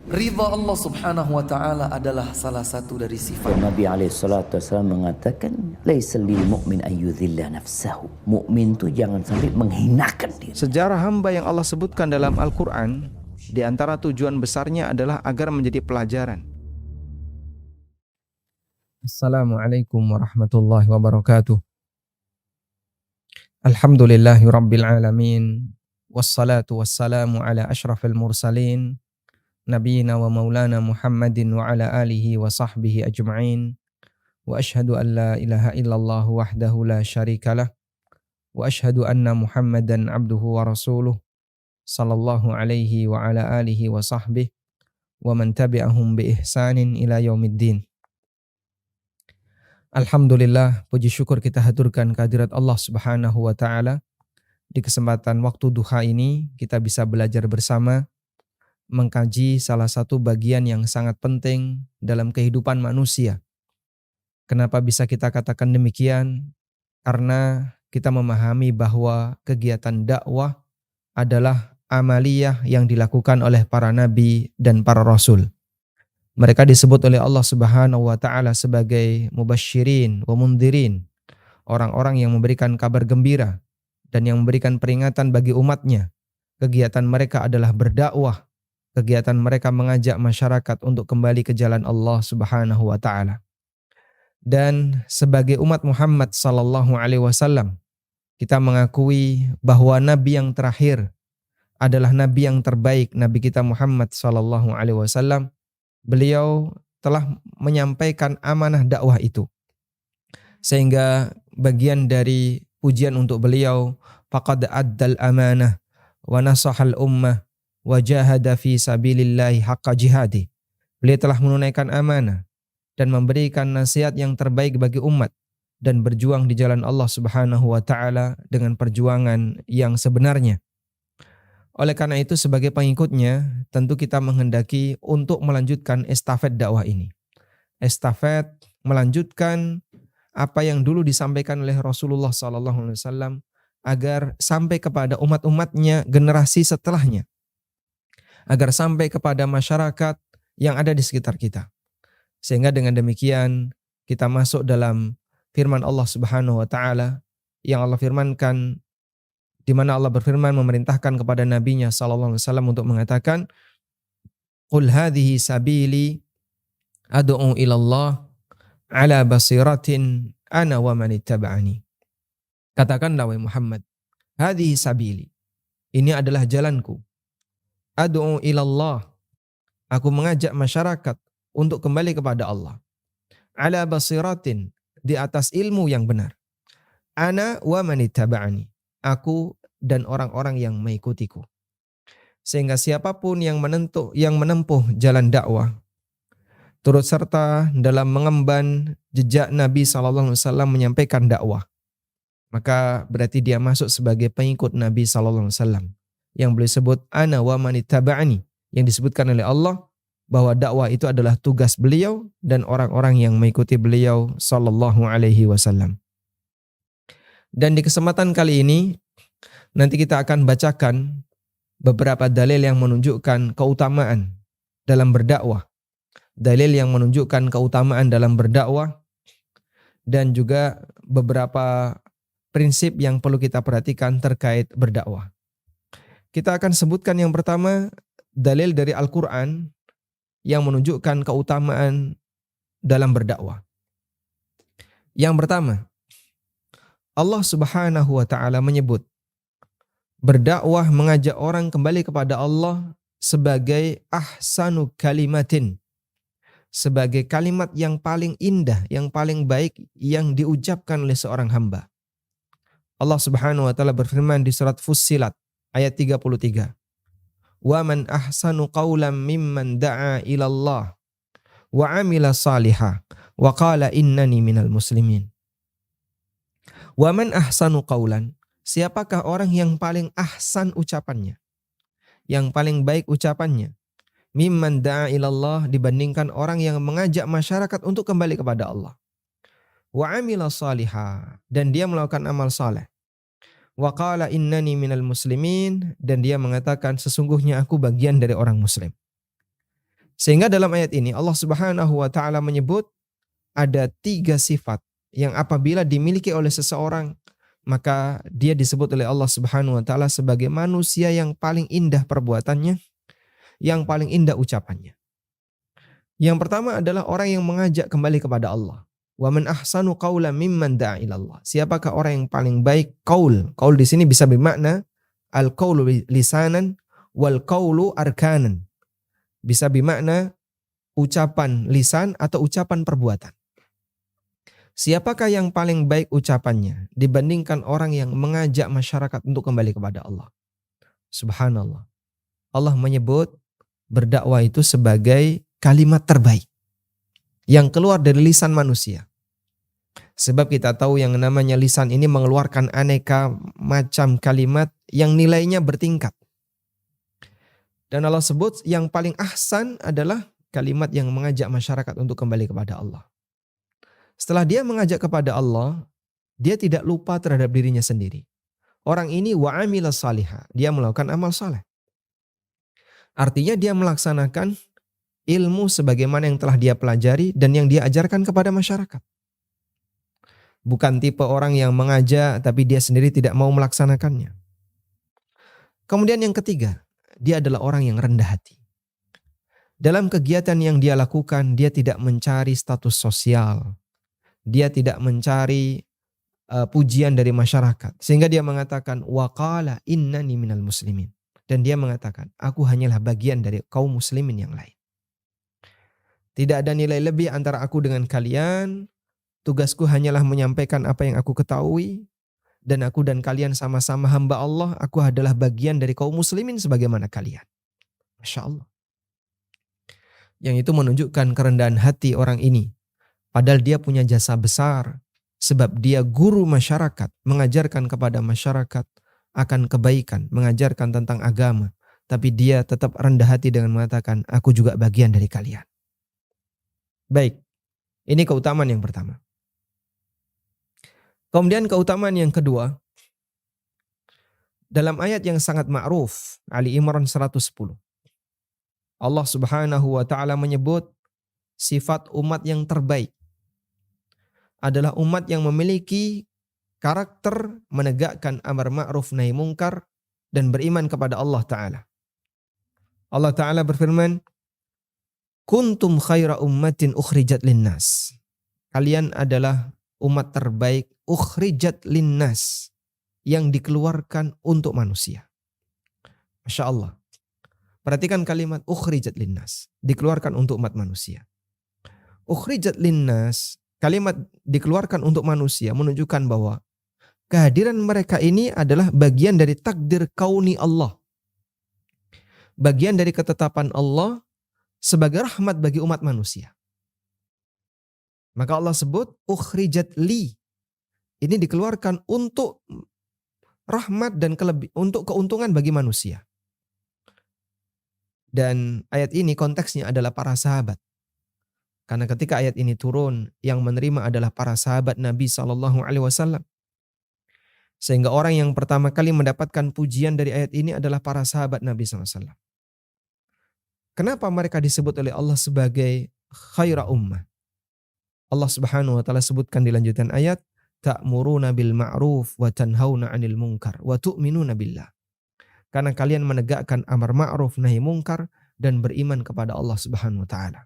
Ridha Allah subhanahu wa ta'ala adalah salah satu dari sifat. Nabi SAW mengatakan, laisa lil mu'min ayyudhilla nafsahu. Mukmin itu jangan sampai menghinakan diri. Sejarah hamba yang Allah sebutkan dalam Al-Quran, di antara tujuan besarnya adalah agar menjadi pelajaran. Assalamualaikum warahmatullahi wabarakatuh. Alhamdulillahi rabbil alamin. Wassalatu wassalamu ala ashrafil mursalin. Nabiyina wa maulana Muhammadin wa ala alihi wa sahbihi ajma'in. Wa ashhadu an la ilaha illallah wahdahu la syarikalah. Wa ashhadu anna Muhammadan abduhu wa rasuluh. Sallallahu alaihi wa ala alihi wa sahbihi. Wa man tabi'ahum bi ihsanin ila yaumiddin. Alhamdulillah, puji syukur kita haturkan kehadirat Allah Subhanahu wa taala. Di kesempatan waktu duha ini kita bisa belajar bersama mengkaji salah satu bagian yang sangat penting dalam kehidupan manusia. Kenapa bisa kita katakan demikian? Karena kita memahami bahwa kegiatan dakwah adalah amaliyah yang dilakukan oleh para nabi dan para rasul. Mereka disebut oleh Allah Subhanahu wa taala sebagai mubasysyirin wa mundhirin, orang-orang yang memberikan kabar gembira dan yang memberikan peringatan bagi umatnya. Kegiatan mereka adalah berdakwah. Kegiatan mereka mengajak masyarakat untuk kembali ke jalan Allah Subhanahu wa taala. Dan sebagai umat Muhammad sallallahu alaihi wasallam, kita mengakui bahwa nabi yang terakhir adalah nabi yang terbaik, Nabi kita Muhammad sallallahu alaihi wasallam. Beliau telah menyampaikan amanah dakwah itu. Sehingga bagian dari pujian untuk beliau, faqad addal amanah wa nasahal ummah wa jahada fi sabilillahi haqqa jihadi. Beliau telah menunaikan amanah dan memberikan nasihat yang terbaik bagi umat dan berjuang di jalan Allah Subhanahu wa taala dengan perjuangan yang sebenarnya. Oleh karena itu sebagai pengikutnya tentu kita menghendaki untuk melanjutkan estafet dakwah ini. Estafet melanjutkan apa yang dulu disampaikan oleh Rasulullah SAW agar sampai kepada umat-umatnya generasi setelahnya. Agar sampai kepada masyarakat yang ada di sekitar kita. Sehingga dengan demikian kita masuk dalam firman Allah Subhanahu wa taala yang Allah firmankan, di mana Allah berfirman memerintahkan kepada nabinya sallallahu alaihi wasallam untuk mengatakan, qul hadhihi sabili ad'u ila Allah ala basiratin ana wa man ittaba'ani. Katakanlah wahai Muhammad, hadhihi sabili, ini adalah jalanku. Ad'u ila Allah, aku mengajak masyarakat untuk kembali kepada Allah. Ala basiratin, di atas ilmu yang benar. Ana wa man ittaba'ani, aku dan orang-orang yang mengikutiku. Sehingga siapapun yang menempuh jalan dakwah, turut serta dalam mengemban jejak Nabi SAW menyampaikan dakwah, maka berarti dia masuk sebagai pengikut Nabi SAW. Yang beliau sebut ana wa man ittaba'ani, yang disebutkan oleh Allah bahwa dakwah itu adalah tugas beliau dan orang-orang yang mengikuti beliau sallallahu alaihi wasallam. Dan di kesempatan kali ini nanti kita akan bacakan beberapa dalil yang menunjukkan keutamaan dalam berdakwah. Dalil yang menunjukkan keutamaan dalam berdakwah dan juga beberapa prinsip yang perlu kita perhatikan terkait berdakwah. Kita akan sebutkan yang pertama dalil dari Al-Quran yang menunjukkan keutamaan dalam berdakwah. Yang pertama, Allah Subhanahu wa taala menyebut berdakwah mengajak orang kembali kepada Allah sebagai ahsanu kalimatin, sebagai kalimat yang paling indah, yang paling baik yang diucapkan oleh seorang hamba. Allah Subhanahu wa taala berfirman di surat Fussilat ayat 33. Wa man ahsanu qawlan mimman da'a ila Allah wa amila salihah wa qala innani minal muslimin. Wa man ahsanu qawlan, siapakah orang yang paling ahsan ucapannya, yang paling baik ucapannya, mimman da'a ilallah, dibandingkan orang yang mengajak masyarakat untuk kembali kepada Allah. Wa amila salihah, dan dia melakukan amal saleh. Wa qala innani minal muslimin, dan dia mengatakan sesungguhnya aku bagian dari orang muslim. Sehingga dalam ayat ini Allah Subhanahu wa taala menyebut ada 3 sifat yang apabila dimiliki oleh seseorang, maka dia disebut oleh Allah Subhanahu wa taala sebagai manusia yang paling indah perbuatannya, yang paling indah ucapannya. Yang pertama adalah orang yang mengajak kembali kepada Allah. Wa man ahsanu qaulan mimman da'a ilallah. Siapakah orang yang paling baik qaul? Qaul di sini bisa bermakna al-qaulu lisanan wal qaulu arkanan. Bisa bermakna ucapan lisan atau ucapan perbuatan. Siapakah yang paling baik ucapannya dibandingkan orang yang mengajak masyarakat untuk kembali kepada Allah? Subhanallah. Allah menyebut berdakwah itu sebagai kalimat terbaik yang keluar dari lisan manusia. Sebab kita tahu yang namanya lisan ini mengeluarkan aneka macam kalimat yang nilainya bertingkat. Dan Allah sebut yang paling ahsan adalah kalimat yang mengajak masyarakat untuk kembali kepada Allah. Setelah dia mengajak kepada Allah, dia tidak lupa terhadap dirinya sendiri. Orang ini wa'amila salihah, dia melakukan amal saleh. Artinya dia melaksanakan ilmu sebagaimana yang telah dia pelajari dan yang dia ajarkan kepada masyarakat. Bukan tipe orang yang mengajak tapi dia sendiri tidak mau melaksanakannya. Kemudian yang ketiga, dia adalah orang yang rendah hati. Dalam kegiatan yang dia lakukan, dia tidak mencari status sosial. Dia tidak mencari pujian dari masyarakat. Sehingga dia mengatakan, waqala innani minal muslimin. Dan dia mengatakan, aku hanyalah bagian dari kaum muslimin yang lain. Tidak ada nilai lebih antara aku dengan kalian. Tugasku hanyalah menyampaikan apa yang aku ketahui. Dan aku dan kalian sama-sama hamba Allah. Aku adalah bagian dari kaum muslimin sebagaimana kalian. Masya Allah. Yang itu menunjukkan kerendahan hati orang ini. Padahal dia punya jasa besar. Sebab dia guru masyarakat. Mengajarkan kepada masyarakat akan kebaikan. Mengajarkan tentang agama. Tapi dia tetap rendah hati dengan mengatakan, aku juga bagian dari kalian. Baik, ini keutamaan yang pertama. Kemudian keutamaan yang kedua, dalam ayat yang sangat ma'ruf, Ali Imran 110. Allah Subhanahu wa taala menyebut sifat umat yang terbaik adalah umat yang memiliki karakter menegakkan amar ma'ruf nahi mungkar dan beriman kepada Allah taala. Allah taala berfirman, kuntum khaira ummatin ukhrijat linnas. Kalian adalah umat terbaik ukhrijat linnas yang dikeluarkan untuk manusia. Masya Allah. Perhatikan kalimat ukhrijat linnas. Dikeluarkan untuk umat manusia. Ukhrijat linnas, kalimat dikeluarkan untuk manusia menunjukkan bahwa kehadiran mereka ini adalah bagian dari takdir kauni Allah. Bagian dari ketetapan Allah sebagai rahmat bagi umat manusia. Maka Allah sebut ukhrijat li. Ini dikeluarkan untuk rahmat dan untuk keuntungan bagi manusia. Dan ayat ini konteksnya adalah para sahabat. Karena ketika ayat ini turun, yang menerima adalah para sahabat Nabi SAW. Sehingga orang yang pertama kali mendapatkan pujian dari ayat ini adalah para sahabat Nabi SAW. Kenapa mereka disebut oleh Allah sebagai khaira ummah? Allah Subhanahu wa taala sebutkan di lanjutan ayat, ta'muruna bil ma'ruf wa tanhauna 'anil munkar wa tu'minuna billah. Karena kalian menegakkan amar ma'ruf nahi munkar dan beriman kepada Allah Subhanahu wa taala.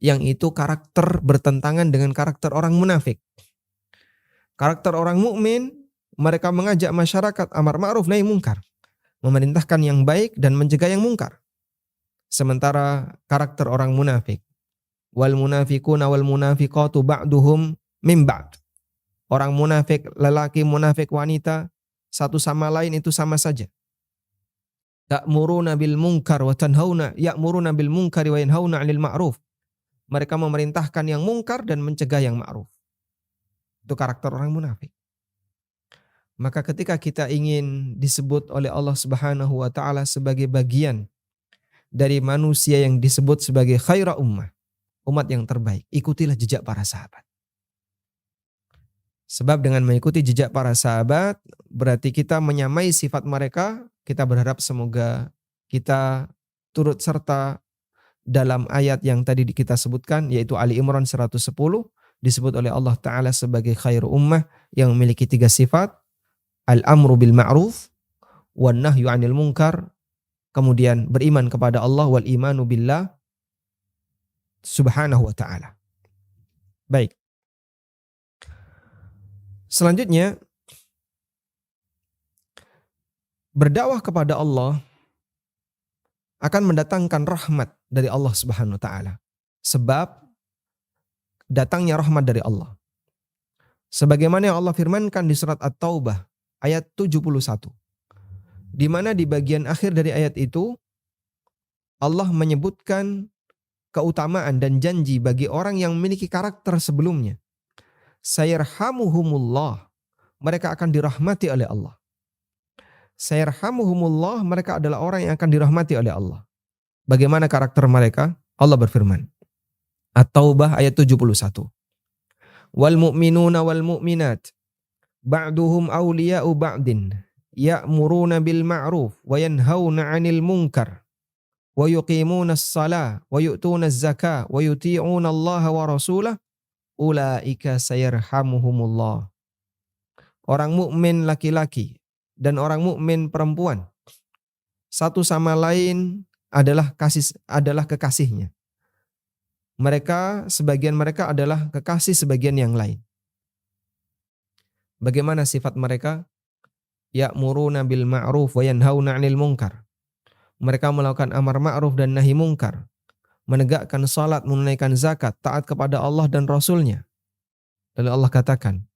Yang itu karakter bertentangan dengan karakter orang munafik. Karakter orang mukmin, mereka mengajak masyarakat amar ma'ruf nahi munkar, memerintahkan yang baik dan mencegah yang mungkar. Sementara karakter orang munafik, wal munafiquna wal munafiqatu ba'duhum min ba'd. Orang munafik lelaki, munafik wanita, satu sama lain itu sama saja. Ta'muruna bil munkar wa tanhauna, ya'muruna bil munkari wa yanhauna 'anil ma'ruf. Mereka memerintahkan yang mungkar dan mencegah yang ma'ruf. Itu karakter orang munafik. Maka ketika kita ingin disebut oleh Allah Subhanahu wa taala sebagai bagian dari manusia yang disebut sebagai khaira ummah, umat yang terbaik, ikutilah jejak para sahabat. Sebab dengan mengikuti jejak para sahabat, berarti kita menyamai sifat mereka, kita berharap semoga kita turut serta dalam ayat yang tadi kita sebutkan, yaitu Ali Imran 110, disebut oleh Allah Ta'ala sebagai khairu ummah yang memiliki 3 sifat, al-amru bil ma'ruf, wan nahyu 'anil munkar, kemudian beriman kepada Allah, wal imanu billah subhanahu wa ta'ala. Baik. Selanjutnya, berdakwah kepada Allah akan mendatangkan rahmat dari Allah Subhanahu wa taala. Sebab datangnya rahmat dari Allah. Sebagaimana yang Allah firmankan di surat At-Taubah ayat 71. Di mana di bagian akhir dari ayat itu Allah menyebutkan keutamaan dan janji bagi orang yang memiliki karakter sebelumnya. Sayarhamuhumullah, mereka akan dirahmati oleh Allah. Sayarhamuhumullah, mereka adalah orang yang akan dirahmati oleh Allah. Bagaimana karakter mereka? Allah berfirman. At-Taubah ayat 71. Wal mu'minuna wal mu'minat ba'duhum awliya'u ba'din ya'muruna bil ma'ruf wa yanhauna 'anil munkar wa yuqimuna as-salah wa yu'tuna az-zakah wa yuti'una Allah wa rasulah ulaika sayarhamuhumullah. Orang mukmin laki-laki dan orang mukmin perempuan satu sama lain adalah kekasihnya. Sebagian mereka adalah kekasih sebagian yang lain. Bagaimana sifat mereka? Ya'muruna bil ma'ruf wa yanhauna 'anil munkar. Mereka melakukan amar ma'ruf dan nahi munkar. Menegakkan salat, menunaikan zakat, taat kepada Allah dan Rasulnya. Lalu Allah katakan,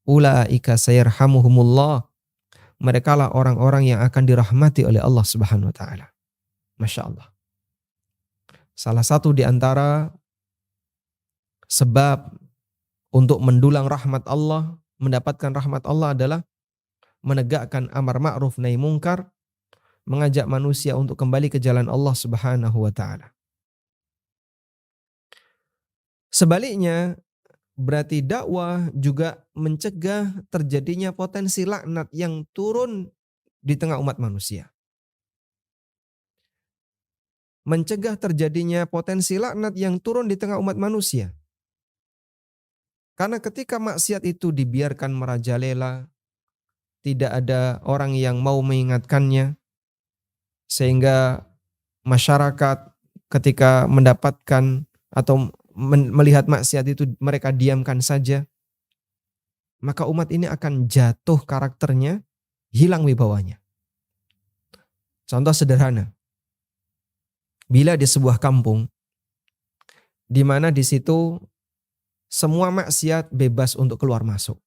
ulaika sayarhamuhumullah. Merekalah orang-orang yang akan dirahmati oleh Allah Subhanahu wa taala. Masya Allah. Salah satu di antara sebab untuk mendulang rahmat Allah, mendapatkan rahmat Allah adalah menegakkan amar ma'ruf nahi munkar, mengajak manusia untuk kembali ke jalan Allah Subhanahu wa taala. Sebaliknya, berarti dakwah juga mencegah terjadinya potensi laknat yang turun di tengah umat manusia. Mencegah terjadinya potensi laknat yang turun di tengah umat manusia. Karena ketika maksiat itu dibiarkan merajalela, tidak ada orang yang mau mengingatkannya, sehingga masyarakat ketika mendapatkan atau melihat maksiat itu mereka diamkan saja, maka umat ini akan jatuh karakternya, hilang wibawanya. Contoh sederhana, bila di sebuah kampung, di mana di situ semua maksiat bebas untuk keluar masuk.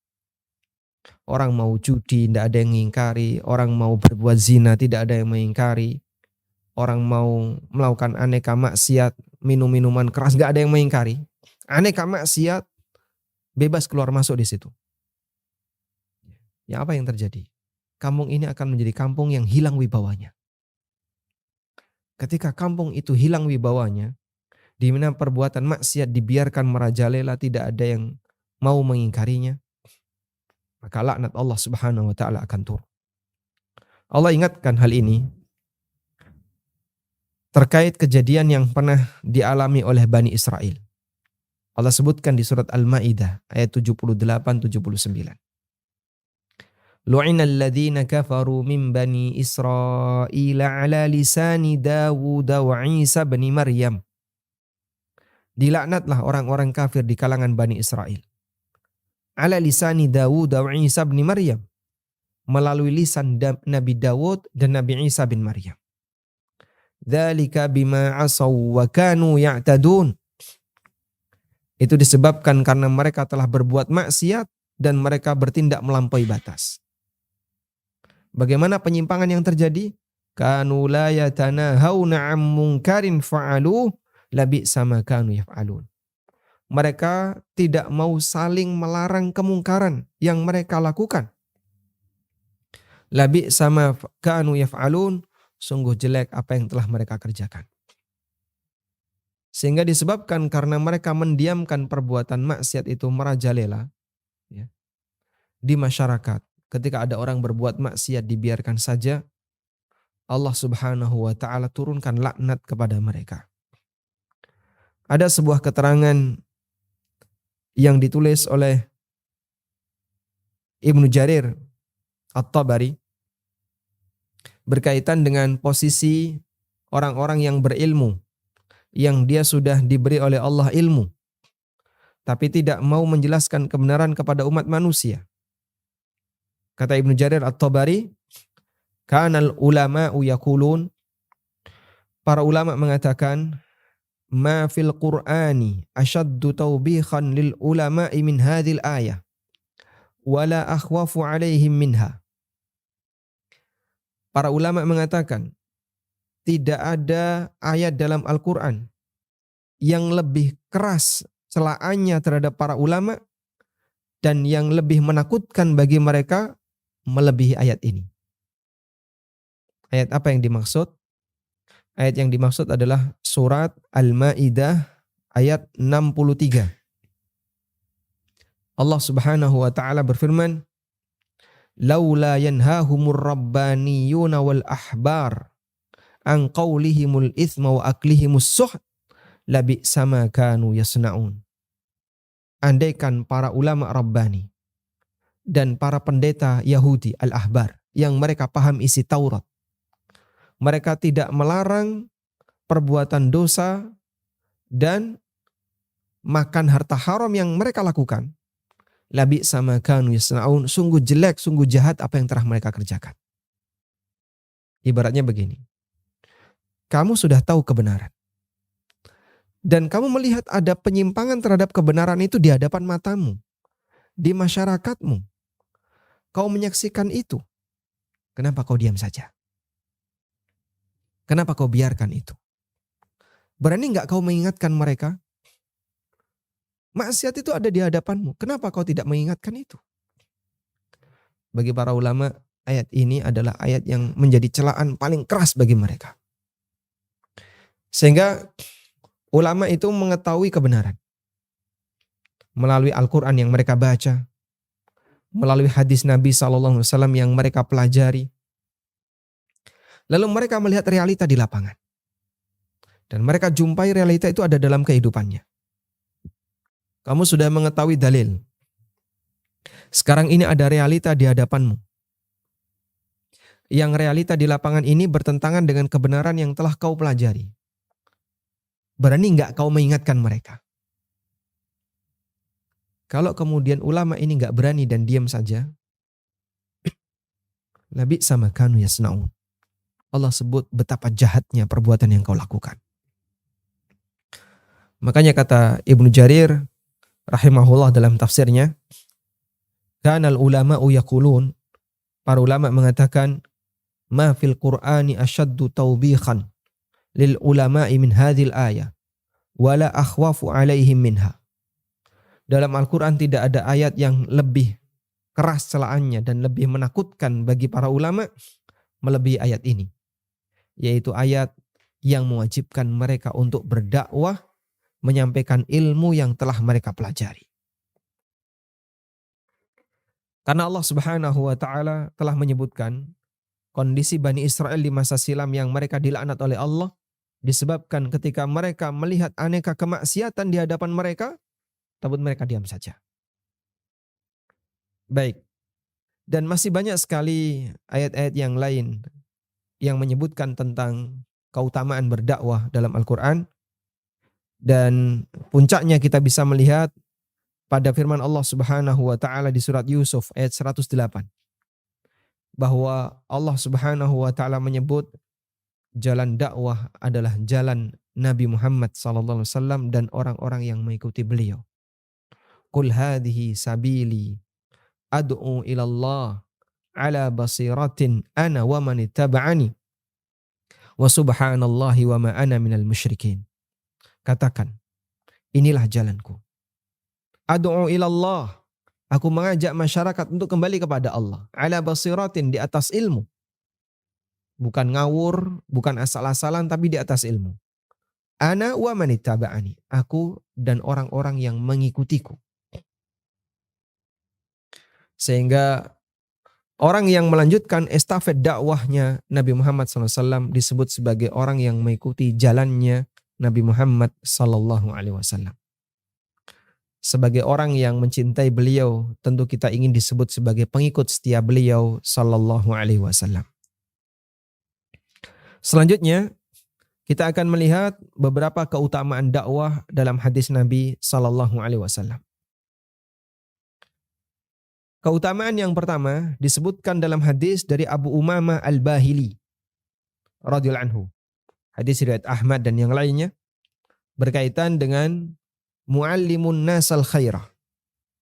Orang mau judi, tidak ada yang mengingkari. Orang mau berbuat zina, tidak ada yang mengingkari. Orang mau melakukan aneka maksiat, minum minuman keras, tidak ada yang mengingkari. Aneka maksiat bebas keluar masuk di situ. Ya, apa yang terjadi? Kampung ini akan menjadi kampung yang hilang wibawanya. Ketika kampung itu hilang wibawanya, di mana perbuatan maksiat dibiarkan merajalela, tidak ada yang mau mengingkarinya, maka laknat Allah Subhanahu wa taala akan turun. Allah ingatkan hal ini terkait kejadian yang pernah dialami oleh Bani Israel. Allah sebutkan di surat Al-Maidah ayat 78-79. Lu'inal ladzina kafaru min bani Israil ala lisani Dawud wa Isa bin Maryam. Dilaknatlah orang-orang kafir di kalangan Bani Israel. Ala lisani Dawud wa Isa bin Maryam. Melalui lisan Nabi Dawud dan Nabi Isa bin Maryam. Dzalika bima asaw wa kanu ya'tadun. Itu disebabkan karena mereka telah berbuat maksiat dan mereka bertindak melampaui batas. Bagaimana penyimpangan yang terjadi? Kanu la yatanahawna 'an munkarin fa'alu labi'sa ma kanu yaf'alun. Mereka tidak mau saling melarang kemungkaran yang mereka lakukan. Labi'sa ma kanu yaf'alun. Sungguh jelek apa yang telah mereka kerjakan. Sehingga disebabkan karena mereka mendiamkan perbuatan maksiat itu merajalela, ya, di masyarakat. Ketika ada orang berbuat maksiat dibiarkan saja, Allah Subhanahu wa taala turunkan laknat kepada mereka. Ada sebuah keterangan yang ditulis oleh Ibnu Jarir At-Tabari berkaitan dengan posisi orang-orang yang berilmu, yang dia sudah diberi oleh Allah ilmu, tapi tidak mau menjelaskan kebenaran kepada umat manusia. Kata Ibnu Jarir At-Tabari, kanal ulama'u yaqulun, para ulama mengatakan, ma fil Qur'ani ashaddu tawbihan lil ulama'i min hadhil ayah, wala akhwafu alaihim minha. Para ulama mengatakan, tidak ada ayat dalam Al-Quran yang lebih keras celaannya terhadap para ulama dan yang lebih menakutkan bagi mereka melebihi ayat ini. Ayat apa yang dimaksud? Ayat yang dimaksud adalah surat Al-Maidah ayat 63. Allah Subhanahu wa taala berfirman, laula yanhahumur rabbaniyuna wal ahbar an qaulihimul itsma wa aklihimus suht labi sama kanu yasnaun. Andaikan para ulama Rabbani dan para pendeta Yahudi al-ahbar yang mereka paham isi Taurat, mereka tidak melarang perbuatan dosa dan makan harta haram yang mereka lakukan, labi sama kanu yasnaun, sungguh jelek, sungguh jahat apa yang telah mereka kerjakan. Ibaratnya begini, kamu sudah tahu kebenaran dan kamu melihat ada penyimpangan terhadap kebenaran itu di hadapan matamu, di masyarakatmu. Kau menyaksikan itu. Kenapa kau diam saja? Kenapa kau biarkan itu? Berani enggak kau mengingatkan mereka? Maksiat itu ada di hadapanmu. Kenapa kau tidak mengingatkan itu? Bagi para ulama, ayat ini adalah ayat yang menjadi celaan paling keras bagi mereka. Sehingga ulama itu mengetahui kebenaran melalui Al-Quran yang mereka baca, melalui hadis Nabi SAW yang mereka pelajari. Lalu mereka melihat realita di lapangan. Dan mereka jumpai realita itu ada dalam kehidupannya. Kamu sudah mengetahui dalil. Sekarang ini ada realita di hadapanmu. Yang realita di lapangan ini bertentangan dengan kebenaran yang telah kau pelajari. Berani enggak kau mengingatkan mereka? Kalau kemudian ulama ini enggak berani dan diam saja, labi sama kanu yasnaun. Allah sebut betapa jahatnya perbuatan yang kau lakukan. Makanya kata Ibnu Jarir rahimahullah dalam tafsirnya, kanal ulama'u yaqulun, para ulama mengatakan, ma fil Qur'ani ashaddu tawbihan lil ulama'i min hadhil ayah wala akhwafu alaihim minha. Dalam Al-Quran tidak ada ayat yang lebih keras celaannya dan lebih menakutkan bagi para ulama melebihi ayat ini, yaitu ayat yang mewajibkan mereka untuk berdakwah, menyampaikan ilmu yang telah mereka pelajari. Karena Allah Subhanahu wa taala telah menyebutkan kondisi Bani Israel di masa silam yang mereka dilaknat oleh Allah disebabkan ketika mereka melihat aneka kemaksiatan di hadapan mereka, tapi mereka diam saja. Baik. Dan masih banyak sekali ayat-ayat yang lain yang menyebutkan tentang keutamaan berdakwah dalam Al-Quran. Dan puncaknya kita bisa melihat pada firman Allah Subhanahu wa taala di surat Yusuf ayat 108. Bahwa Allah Subhanahu wa taala menyebut jalan dakwah adalah jalan Nabi Muhammad SAW dan orang-orang yang mengikuti beliau. Qul hadhihi sabili ad'u ilallah ala basiratin ana wa man ittaba'ani wa subhanallahi wa ma ana minal musyrikin. Katakan, inilah jalanku. Ad'u ilallah, aku mengajak masyarakat untuk kembali kepada Allah. Ala basiratin, di atas ilmu. Bukan ngawur, bukan asal-asalan, tapi di atas ilmu. Ana wa man ittaba'ani, aku dan orang-orang yang mengikutiku. Sehingga Orang yang melanjutkan estafet dakwahnya Nabi Muhammad SAW disebut sebagai orang yang mengikuti jalannya Nabi Muhammad SAW. Sebagai orang yang mencintai beliau, tentu kita ingin disebut sebagai pengikut setia beliau SAW. Selanjutnya, kita akan melihat beberapa keutamaan dakwah dalam hadis Nabi SAW. Keutamaan yang pertama disebutkan dalam hadis dari Abu Umamah Al-Bahili radhiyallahu anhu. Hadis riwayat Ahmad dan yang lainnya berkaitan dengan muallimun nasal khairah.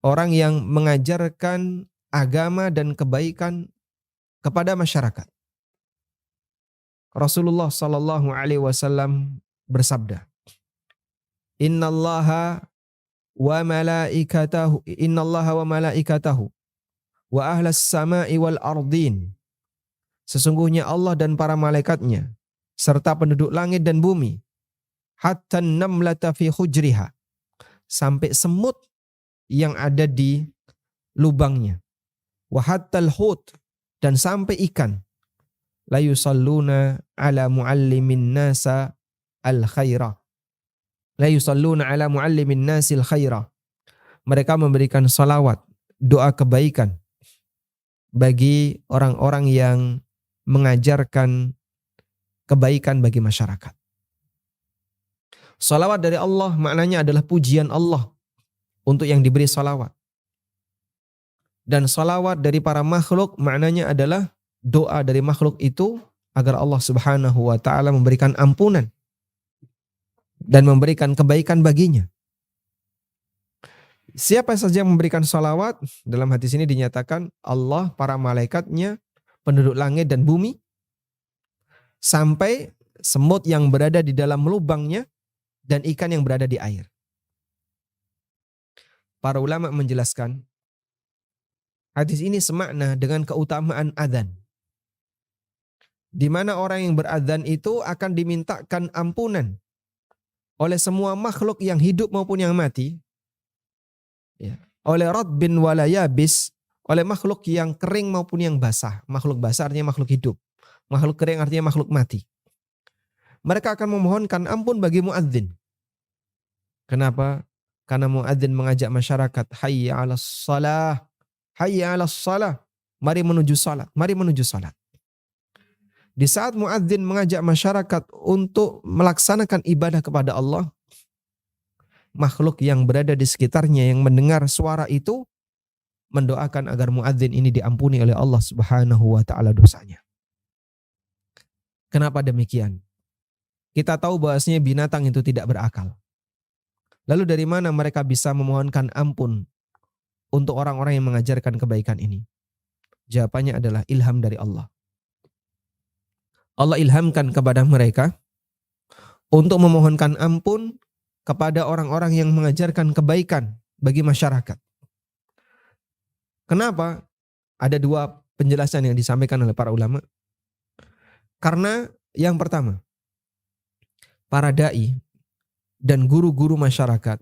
Orang yang mengajarkan agama dan kebaikan kepada masyarakat. Rasulullah sallallahu alaihi wasallam bersabda, Innallaha wa malaikatahu wa ahlas sama'i wal ardin. Sesungguhnya Allah dan para malaikatnya serta penduduk langit dan bumi, hatta namlata fi hujriha, sampai semut yang ada di lubangnya, wa hattal hut, dan sampai ikan, la yusalluna ala muallimin nasa al khaira, la yusalluna ala muallimin nasil khaira. Mereka memberikan salawat, doa kebaikan bagi orang-orang yang mengajarkan kebaikan bagi masyarakat. Salawat dari Allah maknanya adalah pujian Allah untuk yang diberi salawat. Dan salawat dari para makhluk maknanya adalah doa dari makhluk itu agar Allah Subhanahu wa ta'ala memberikan ampunan dan memberikan kebaikan baginya. Siapa saja yang memberikan salawat, dalam hadis ini dinyatakan Allah, para malaikatnya, penduduk langit dan bumi, sampai semut yang berada di dalam lubangnya dan ikan yang berada di air. Para ulama menjelaskan, hadis ini semakna dengan keutamaan adzan. Di mana orang yang beradzan itu akan dimintakan ampunan oleh semua makhluk yang hidup maupun yang mati, ya, oleh radbin wala yabis, oleh makhluk yang kering maupun yang basah. Makhluk basah artinya makhluk hidup, makhluk kering artinya makhluk mati. Mereka akan memohonkan ampun bagi muadzin. Kenapa? Karena muadzin mengajak masyarakat, hayya 'alas shalah, hayya 'alas shalah, mari menuju salat, mari menuju salat. Di saat muadzin mengajak masyarakat untuk melaksanakan ibadah kepada Allah, makhluk yang berada di sekitarnya yang mendengar suara itu mendoakan agar muadzin ini diampuni oleh Allah Subhanahu wa ta'ala dosanya. Kenapa demikian? Kita tahu bahwasanya binatang itu tidak berakal. Lalu dari mana mereka bisa memohonkan ampun untuk orang-orang yang mengajarkan kebaikan ini? Jawabannya adalah ilham dari Allah. Allah ilhamkan kepada mereka untuk memohonkan ampun kepada orang-orang yang mengajarkan kebaikan bagi masyarakat. Kenapa? Ada dua penjelasan yang disampaikan oleh para ulama. Karena yang pertama, para dai dan guru-guru masyarakat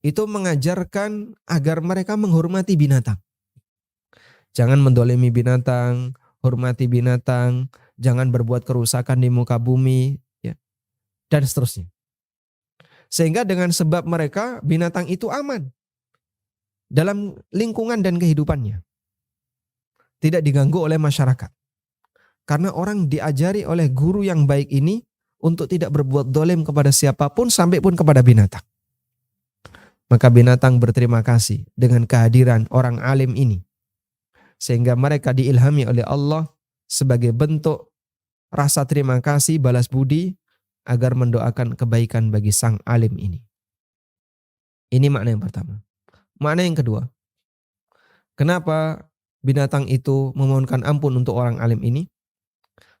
itu mengajarkan agar mereka menghormati binatang. Jangan mendolimi binatang, hormati binatang, jangan berbuat kerusakan di muka bumi, ya, dan seterusnya. Sehingga dengan sebab mereka, binatang itu aman dalam lingkungan dan kehidupannya. Tidak diganggu oleh masyarakat. Karena orang diajari oleh guru yang baik ini untuk tidak berbuat dolim kepada siapapun, sampai pun kepada binatang. Maka binatang berterima kasih dengan kehadiran orang alim ini. Sehingga mereka diilhami oleh Allah sebagai bentuk rasa terima kasih, balas budi, agar mendoakan kebaikan bagi sang alim ini. Ini makna yang pertama. Makna yang kedua, kenapa binatang itu memohonkan ampun untuk orang alim ini?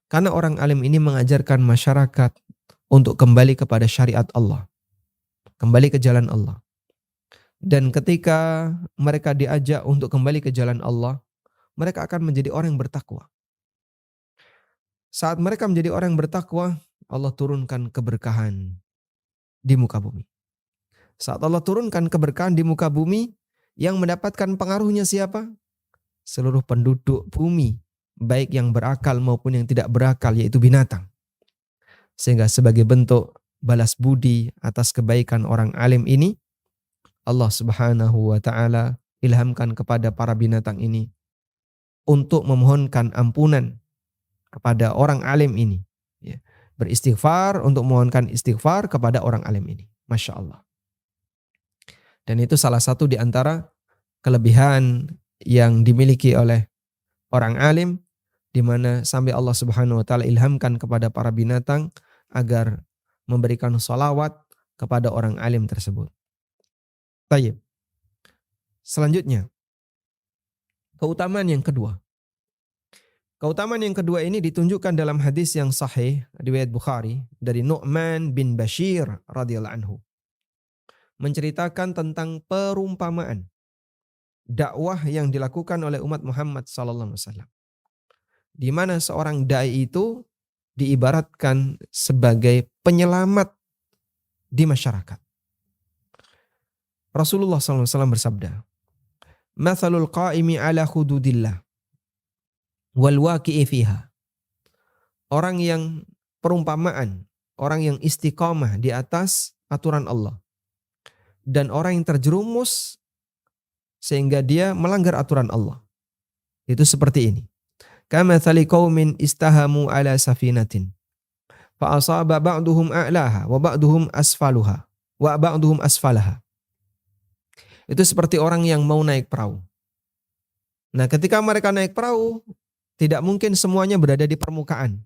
Karena orang alim ini mengajarkan masyarakat untuk kembali kepada syariat Allah, kembali ke jalan Allah. Dan ketika mereka diajak untuk kembali ke jalan Allah, mereka akan menjadi orang yang bertakwa. Saat mereka menjadi orang yang bertakwa, Allah turunkan keberkahan di muka bumi. Saat Allah turunkan keberkahan di muka bumi, yang mendapatkan pengaruhnya siapa? seluruh penduduk bumi, baik yang berakal maupun yang tidak berakal, yaitu binatang. Sehingga sebagai bentuk balas budi atas kebaikan orang alim ini, Allah Subhanahu wa taala ilhamkan kepada para binatang ini untuk memohonkan ampunan kepada orang alim ini. Ya, beristighfar untuk memohonkan istighfar kepada orang alim ini. Masya Allah. Dan itu salah satu di antara kelebihan yang dimiliki oleh orang alim, di mana sampai Allah Subhanahu wa taala ilhamkan kepada para binatang agar memberikan sholawat kepada orang alim tersebut. Baik. Selanjutnya, keutamaan yang kedua. Keutamaan yang kedua ini ditunjukkan dalam hadis yang sahih riwayat Bukhari dari Nu'man bin Bashir radhiyallahu anhu. Menceritakan tentang perumpamaan dakwah yang dilakukan oleh umat Muhammad sallallahu alaihi wasallam. Di mana seorang dai itu diibaratkan sebagai penyelamat di masyarakat. Rasulullah sallallahu alaihi wasallam bersabda, "Matsalul qa'imi ala hududillah wal waqi'i fiha." Orang yang perumpamaan, orang yang istiqamah di atas aturan Allah dan orang yang terjerumus sehingga dia melanggar aturan Allah. Itu seperti ini. Kamatsali qaumin istahamu ala safinatin fa asaba ba'duhum a'laha wa ba'duhum asfaluha wa ba'duhum asfalaha. Itu seperti orang yang mau naik perahu. Nah, ketika mereka naik perahu, tidak mungkin semuanya berada di permukaan.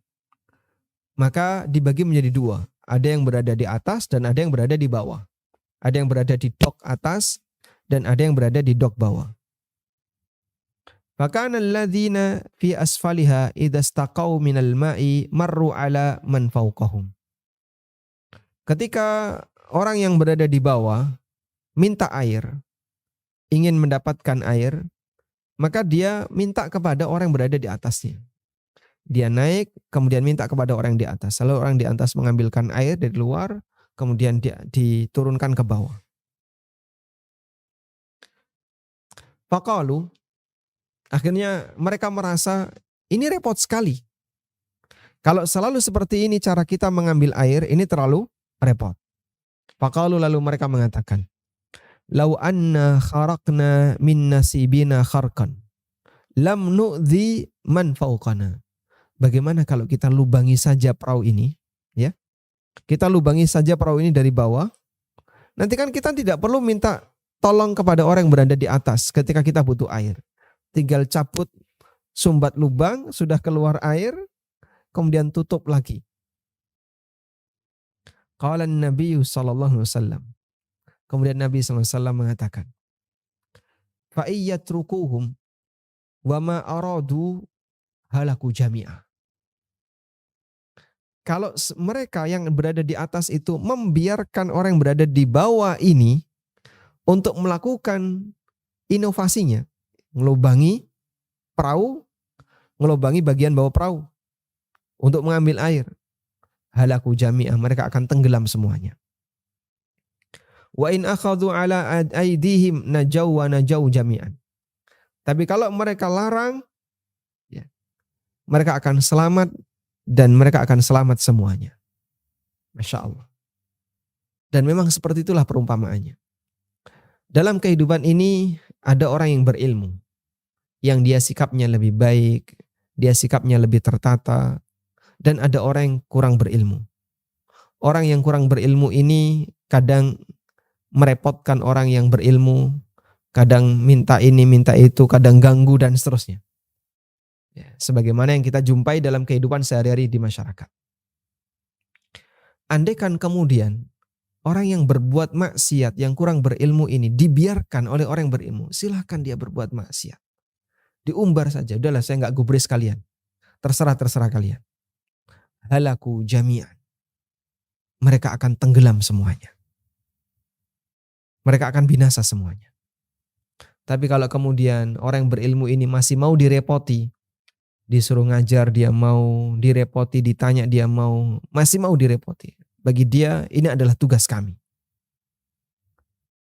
Maka dibagi menjadi dua. Ada yang berada di atas dan ada yang berada di bawah. Ada yang berada di dok atas dan ada yang berada di dok bawah. Fakana alladzina fi asfaliha idza istaqau minal ma'i marru ala man fawqahum. Ketika orang yang berada di bawah minta air, ingin mendapatkan air, maka dia minta kepada orang yang berada di atasnya. Dia naik, kemudian minta kepada orang yang di atas. Lalu orang di atas mengambilkan air dari luar, kemudian dia diturunkan ke bawah. Faqalu, akhirnya mereka merasa ini repot sekali. Kalau selalu seperti ini cara kita mengambil air, ini terlalu repot. Faqalu, lalu mereka mengatakan, "Lau anna kharaqna min nasibina kharqan lam nu'dhi man fawqana." Bagaimana kalau kita lubangi saja perahu ini, ya? Kita lubangi saja perahu ini dari bawah. Nanti kan kita tidak perlu minta tolong kepada orang yang berada di atas ketika kita butuh air. Tinggal cabut sumbat lubang, sudah keluar air, kemudian tutup lagi. Qala an-nabiy sallallahu alaihi wasallam. Kemudian Nabi SAW mengatakan, فَإِيَّتْرُكُوهُمْ وَمَا أَرَادُوا هَلَكُوا جَمِيعًا. Kalau mereka yang berada di atas itu membiarkan orang yang berada di bawah ini untuk melakukan inovasinya, ngelubangi perahu, ngelubangi bagian bawah perahu untuk mengambil air, halaku jami'ah, mereka akan tenggelam semuanya. Wa in akhadhu ala aidihim najaw wa najaw jami'an. Tapi kalau mereka larang, ya, mereka akan selamat dan mereka akan selamat semuanya. Masya Allah. Dan memang seperti itulah perumpamaannya. Dalam kehidupan ini ada orang yang berilmu, yang dia sikapnya lebih baik, dia sikapnya lebih tertata, dan ada orang yang kurang berilmu. Orang yang kurang berilmu ini kadang merepotkan orang yang berilmu, kadang minta ini, minta itu, kadang ganggu dan seterusnya. Ya, sebagaimana yang kita jumpai dalam kehidupan sehari-hari di masyarakat. Andaikan kemudian orang yang berbuat maksiat, yang kurang berilmu ini dibiarkan oleh orang yang berilmu, silahkan dia berbuat maksiat. Diumbar saja, udahlah saya nggak gubris kalian. Terserah kalian. Halaku jami'an. Mereka akan tenggelam semuanya. Mereka akan binasa semuanya. Tapi kalau kemudian orang yang berilmu ini masih mau direpoti, disuruh ngajar dia mau, direpoti, ditanya dia mau, masih mau direpoti. Bagi dia ini adalah tugas kami.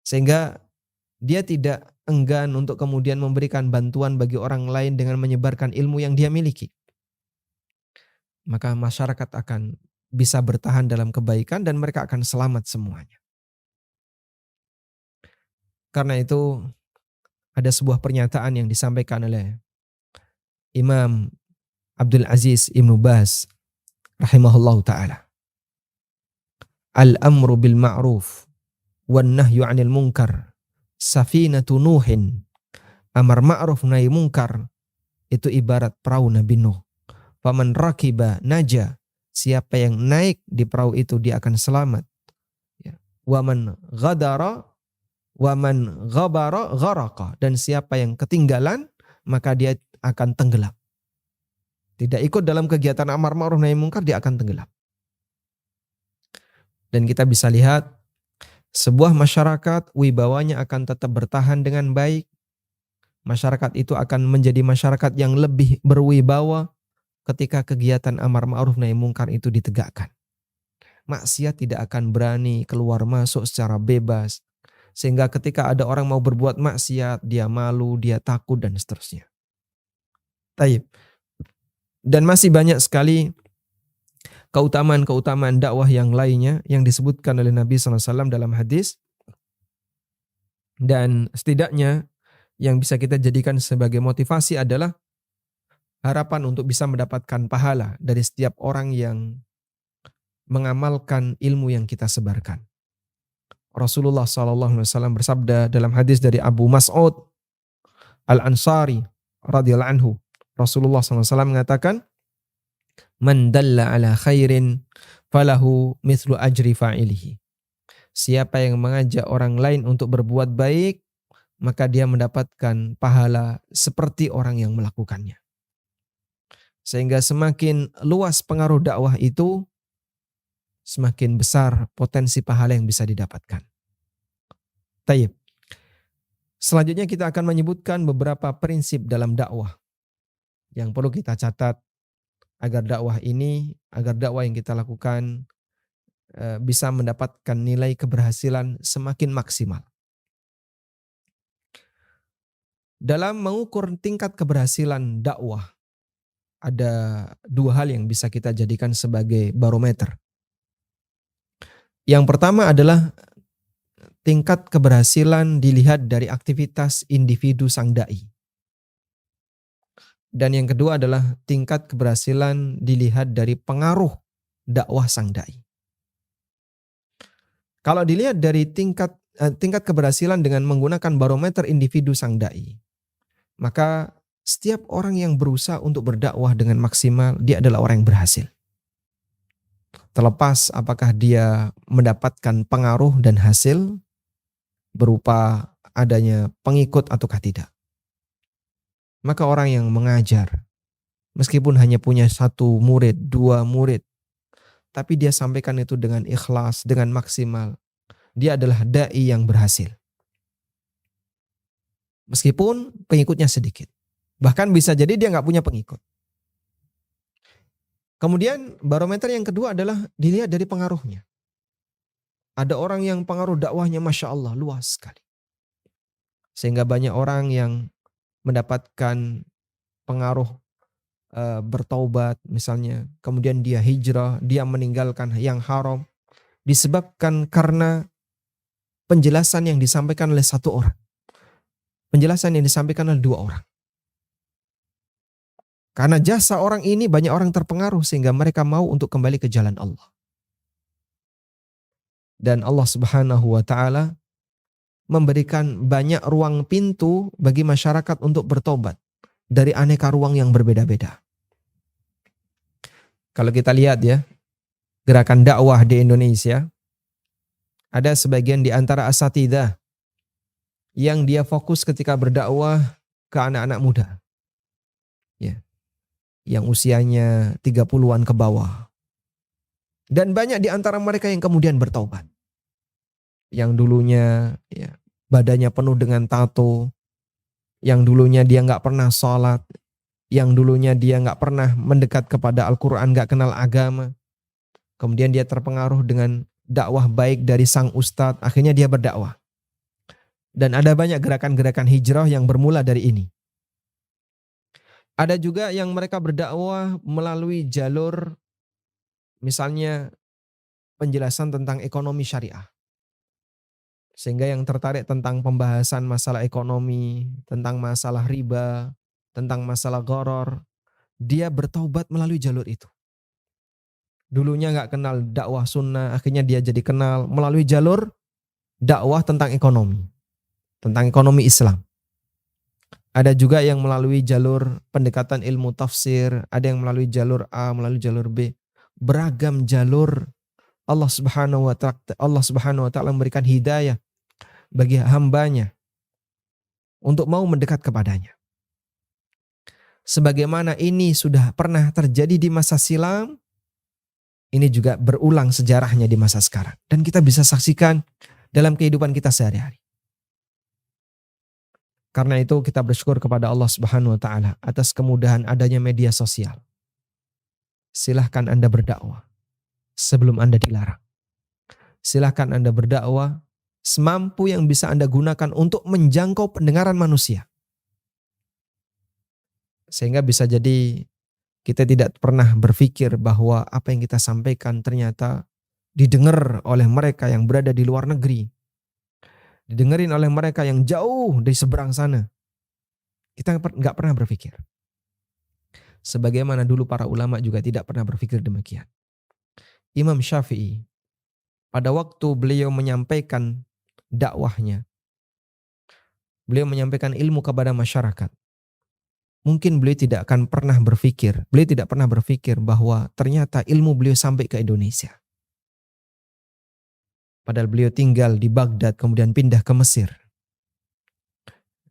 Sehingga dia tidak enggan untuk kemudian memberikan bantuan bagi orang lain dengan menyebarkan ilmu yang dia miliki. Maka masyarakat akan bisa bertahan dalam kebaikan dan mereka akan selamat semuanya. Karena itu ada sebuah pernyataan yang disampaikan oleh Imam Abdul Aziz Ibnu Baz rahimahullahu ta'ala. Al-amru bil ma'ruf wan nahyu 'anil munkar safinatu Nuhin. Amar ma'ruf nahi munkar itu ibarat perahu Nabi Nuh. Faman rakiba naja, siapa yang naik di perahu itu dia akan selamat. Waman ghadara waman ghabara gharaqa, dan siapa yang ketinggalan maka dia akan tenggelam. Tidak ikut dalam kegiatan amar ma'ruf nahi munkar, dia akan tenggelam. Dan kita bisa lihat sebuah masyarakat wibawanya akan tetap bertahan dengan baik. Masyarakat itu akan menjadi masyarakat yang lebih berwibawa ketika kegiatan amar ma'ruf nahi munkar itu ditegakkan. Maksiat tidak akan berani keluar masuk secara bebas. Sehingga ketika ada orang mau berbuat maksiat, dia malu, dia takut, dan seterusnya. Taib. Dan masih banyak sekali keutamaan-keutamaan dakwah yang lainnya yang disebutkan oleh Nabi SAW dalam hadis. Dan setidaknya yang bisa kita jadikan sebagai motivasi adalah harapan untuk bisa mendapatkan pahala dari setiap orang yang mengamalkan ilmu yang kita sebarkan. Rasulullah SAW bersabda dalam hadis dari Abu Mas'ud Al-Ansari radhiyallahu anhu. Rasulullah SAW mengatakan, "Man dalla ala khairin falahu mithlu ajri fa'ilihi." Siapa yang mengajak orang lain untuk berbuat baik, maka dia mendapatkan pahala seperti orang yang melakukannya. Sehingga semakin luas pengaruh dakwah itu, semakin besar potensi pahala yang bisa didapatkan. Taib. Selanjutnya kita akan menyebutkan beberapa prinsip dalam dakwah yang perlu kita catat agar dakwah yang kita lakukan bisa mendapatkan nilai keberhasilan semakin maksimal. Dalam mengukur tingkat keberhasilan dakwah, ada dua hal yang bisa kita jadikan sebagai barometer. Yang pertama adalah tingkat keberhasilan dilihat dari aktivitas individu sang da'i. Dan yang kedua adalah tingkat keberhasilan dilihat dari pengaruh dakwah sang da'i. Kalau dilihat dari tingkat keberhasilan dengan menggunakan barometer individu sang da'i, maka setiap orang yang berusaha untuk berdakwah dengan maksimal, dia adalah orang yang berhasil. Terlepas apakah dia mendapatkan pengaruh dan hasil berupa adanya pengikut ataukah tidak. Maka orang yang mengajar, meskipun hanya punya 1 murid, 2 murid, tapi dia sampaikan itu dengan ikhlas, dengan maksimal, dia adalah da'i yang berhasil. Meskipun pengikutnya sedikit. Bahkan bisa jadi dia nggak punya pengikut. Kemudian barometer yang kedua adalah dilihat dari pengaruhnya. Ada orang yang pengaruh dakwahnya Masya Allah luas sekali. Sehingga banyak orang yang mendapatkan pengaruh bertaubat misalnya. Kemudian dia hijrah, dia meninggalkan yang haram. Disebabkan karena penjelasan yang disampaikan oleh 1 orang. Penjelasan yang disampaikan oleh 2 orang. Karena jasa orang ini banyak orang terpengaruh sehingga mereka mau untuk kembali ke jalan Allah. Dan Allah Subhanahu wa taala memberikan banyak ruang pintu bagi masyarakat untuk bertobat dari aneka ruang yang berbeda-beda. Kalau kita lihat ya, gerakan dakwah di Indonesia, ada sebagian di antara asatidzah yang dia fokus ketika berdakwah ke anak-anak muda. Ya. Yang usianya 30-an ke bawah. Dan banyak di antara mereka yang kemudian bertaubat. Yang dulunya ya, badannya penuh dengan tato. Yang dulunya dia gak pernah sholat. Yang dulunya dia gak pernah mendekat kepada Al-Quran, gak kenal agama. Kemudian dia terpengaruh dengan dakwah baik dari sang ustadz. Akhirnya dia berdakwah. Dan ada banyak gerakan-gerakan hijrah yang bermula dari ini. Ada juga yang mereka berdakwah melalui jalur misalnya penjelasan tentang ekonomi syariah. Sehingga yang tertarik tentang pembahasan masalah ekonomi, tentang masalah riba, tentang masalah gharar, dia bertaubat melalui jalur itu. Dulunya nggak kenal dakwah sunnah, akhirnya dia jadi kenal melalui jalur dakwah tentang ekonomi Islam. Ada juga yang melalui jalur pendekatan ilmu tafsir, ada yang melalui jalur A, melalui jalur B. Beragam jalur Allah Subhanahu wa taala memberikan hidayah bagi hambanya untuk mau mendekat kepadanya. Sebagaimana ini sudah pernah terjadi di masa silam, ini juga berulang sejarahnya di masa sekarang. Dan kita bisa saksikan dalam kehidupan kita sehari-hari. Karena itu kita bersyukur kepada Allah Subhanahu wa taala atas kemudahan adanya media sosial. Silahkan Anda berdakwah sebelum Anda dilarang. Silahkan Anda berdakwah semampu yang bisa Anda gunakan untuk menjangkau pendengaran manusia. Sehingga bisa jadi kita tidak pernah berpikir bahwa apa yang kita sampaikan ternyata didengar oleh mereka yang berada di luar negeri. Didengerin oleh mereka yang jauh di seberang sana. Kita nggak pernah berpikir. Sebagaimana dulu para ulama juga tidak pernah berpikir demikian. Imam Syafi'i, pada waktu beliau menyampaikan dakwahnya, beliau menyampaikan ilmu kepada masyarakat. Mungkin beliau tidak pernah berpikir bahwa ternyata ilmu beliau sampai ke Indonesia. Padahal beliau tinggal di Baghdad kemudian pindah ke Mesir.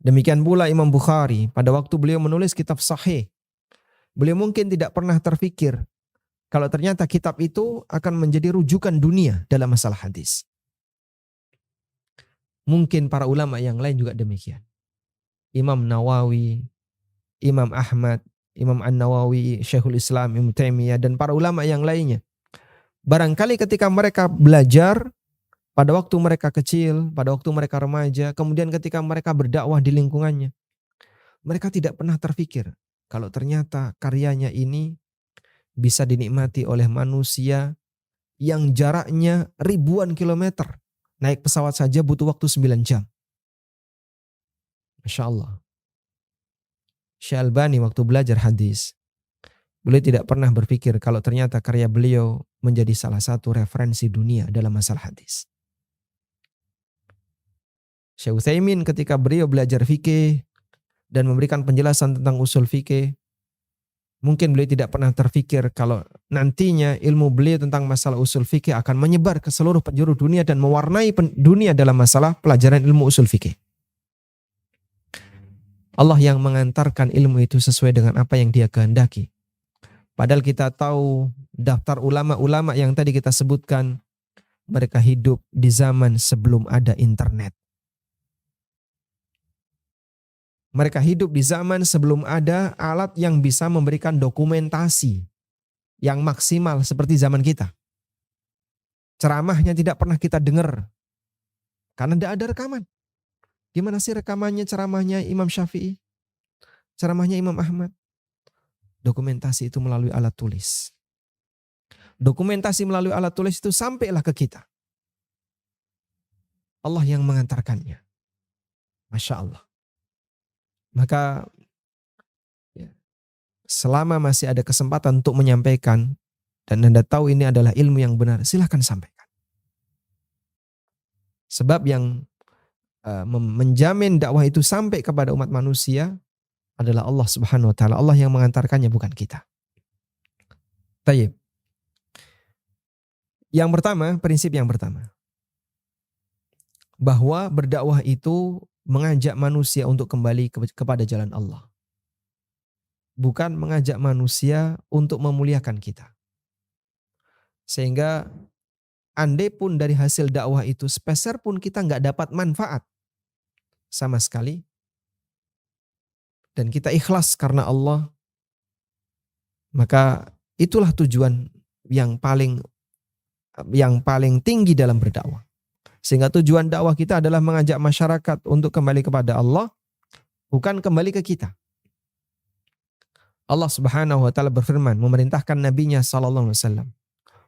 Demikian pula Imam Bukhari pada waktu beliau menulis kitab Sahih. Beliau mungkin tidak pernah terpikir kalau ternyata kitab itu akan menjadi rujukan dunia dalam masalah hadis. Mungkin para ulama yang lain juga demikian. Imam Nawawi, Imam Ahmad, Imam An-Nawawi, Syekhul Islam, Ibnu Taimiyah, dan para ulama yang lainnya. Barangkali ketika mereka belajar, pada waktu mereka kecil, pada waktu mereka remaja, kemudian ketika mereka berdakwah di lingkungannya, mereka tidak pernah terpikir kalau ternyata karyanya ini bisa dinikmati oleh manusia yang jaraknya ribuan kilometer. Naik pesawat saja butuh waktu 9 jam. Masya Allah. Syekh Albani waktu belajar hadis, beliau tidak pernah berpikir kalau ternyata karya beliau menjadi salah satu referensi dunia dalam masalah hadis. Syekh Utsaimin ketika beliau belajar fikih dan memberikan penjelasan tentang usul fikih, mungkin beliau tidak pernah terpikir kalau nantinya ilmu beliau tentang masalah usul fikih akan menyebar ke seluruh penjuru dunia dan mewarnai dunia dalam masalah pelajaran ilmu usul fikih. Allah yang mengantarkan ilmu itu sesuai dengan apa yang Dia kehendaki. Padahal kita tahu daftar ulama-ulama yang tadi kita sebutkan, mereka hidup di zaman sebelum ada internet. Mereka hidup di zaman sebelum ada alat yang bisa memberikan dokumentasi yang maksimal seperti zaman kita. Ceramahnya tidak pernah kita dengar karena tidak ada rekaman. Gimana sih rekamannya ceramahnya Imam Syafi'i? Ceramahnya Imam Ahmad? Dokumentasi itu melalui alat tulis. Dokumentasi melalui alat tulis itu sampailah ke kita. Allah yang mengantarkannya. Masya Allah. Maka selama masih ada kesempatan untuk menyampaikan dan Anda tahu ini adalah ilmu yang benar, silahkan sampaikan. Sebab yang menjamin dakwah itu sampai kepada umat manusia adalah Allah Subhanahu wa taala. Allah yang mengantarkannya, bukan kita. Tayyib. Yang pertama, prinsip yang pertama, bahwa berdakwah itu mengajak manusia untuk kembali kepada jalan Allah. Bukan mengajak manusia untuk memuliakan kita. Sehingga andai pun dari hasil dakwah itu sepeser pun kita nggak dapat manfaat sama sekali, dan kita ikhlas karena Allah, maka itulah tujuan yang paling tinggi dalam berdakwah. Sehingga tujuan dakwah kita adalah mengajak masyarakat untuk kembali kepada Allah, bukan kembali ke kita. Allah Subhanahu wa taala berfirman memerintahkan nabinya sallallahu alaihi wasallam,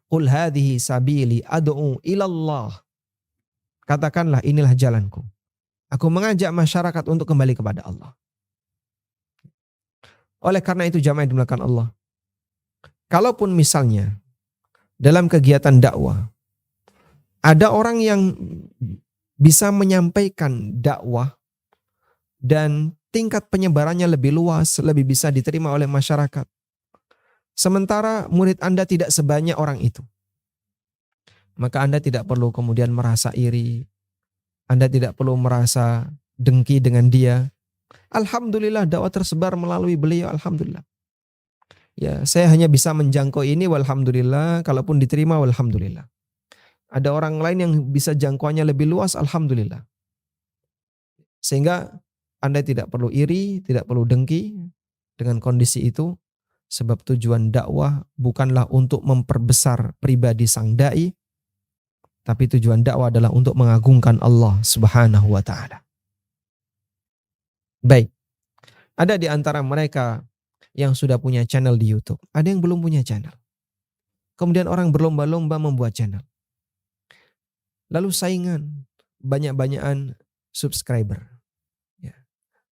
"Qul hadhihi sabili ad'u ilallah." Katakanlah, inilah jalanku. Aku mengajak masyarakat untuk kembali kepada Allah. Oleh karena itu jamaah yang dimuliakan Allah, kalaupun misalnya dalam kegiatan dakwah ada orang yang bisa menyampaikan dakwah dan tingkat penyebarannya lebih luas, lebih bisa diterima oleh masyarakat, sementara murid Anda tidak sebanyak orang itu, maka Anda tidak perlu kemudian merasa iri, Anda tidak perlu merasa dengki dengan dia. Alhamdulillah dakwah tersebar melalui beliau, alhamdulillah. Ya, saya hanya bisa menjangkau ini, walhamdulillah. Kalaupun diterima, walhamdulillah. Ada orang lain yang bisa jangkauannya lebih luas, alhamdulillah. Sehingga Anda tidak perlu iri, tidak perlu dengki dengan kondisi itu. Sebab tujuan dakwah bukanlah untuk memperbesar pribadi sang dai, tapi tujuan dakwah adalah untuk mengagungkan Allah Subhanahu wa taala. Baik. Ada di antara mereka yang sudah punya channel di YouTube, ada yang belum punya channel. Kemudian orang berlomba-lomba membuat channel. Lalu saingan, banyak-banyakan subscriber. Ya.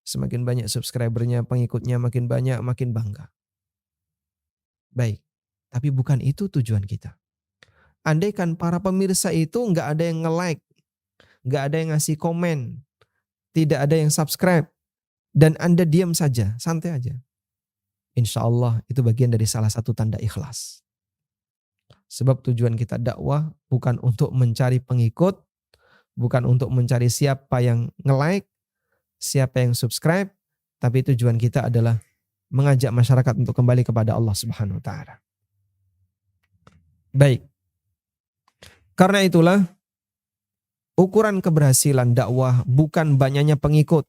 Semakin banyak subscribernya, pengikutnya makin banyak, makin bangga. Baik, tapi bukan itu tujuan kita. Andaikan para pemirsa itu nggak ada yang nge-like, nggak ada yang ngasih komen, tidak ada yang subscribe, dan Anda diam saja, santai aja. Insya Allah itu bagian dari salah satu tanda ikhlas. Sebab tujuan kita dakwah bukan untuk mencari pengikut, bukan untuk mencari siapa yang nge-like, siapa yang subscribe, tapi tujuan kita adalah mengajak masyarakat untuk kembali kepada Allah Subhanahu wa taala. Baik. Karena itulah ukuran keberhasilan dakwah bukan banyaknya pengikut.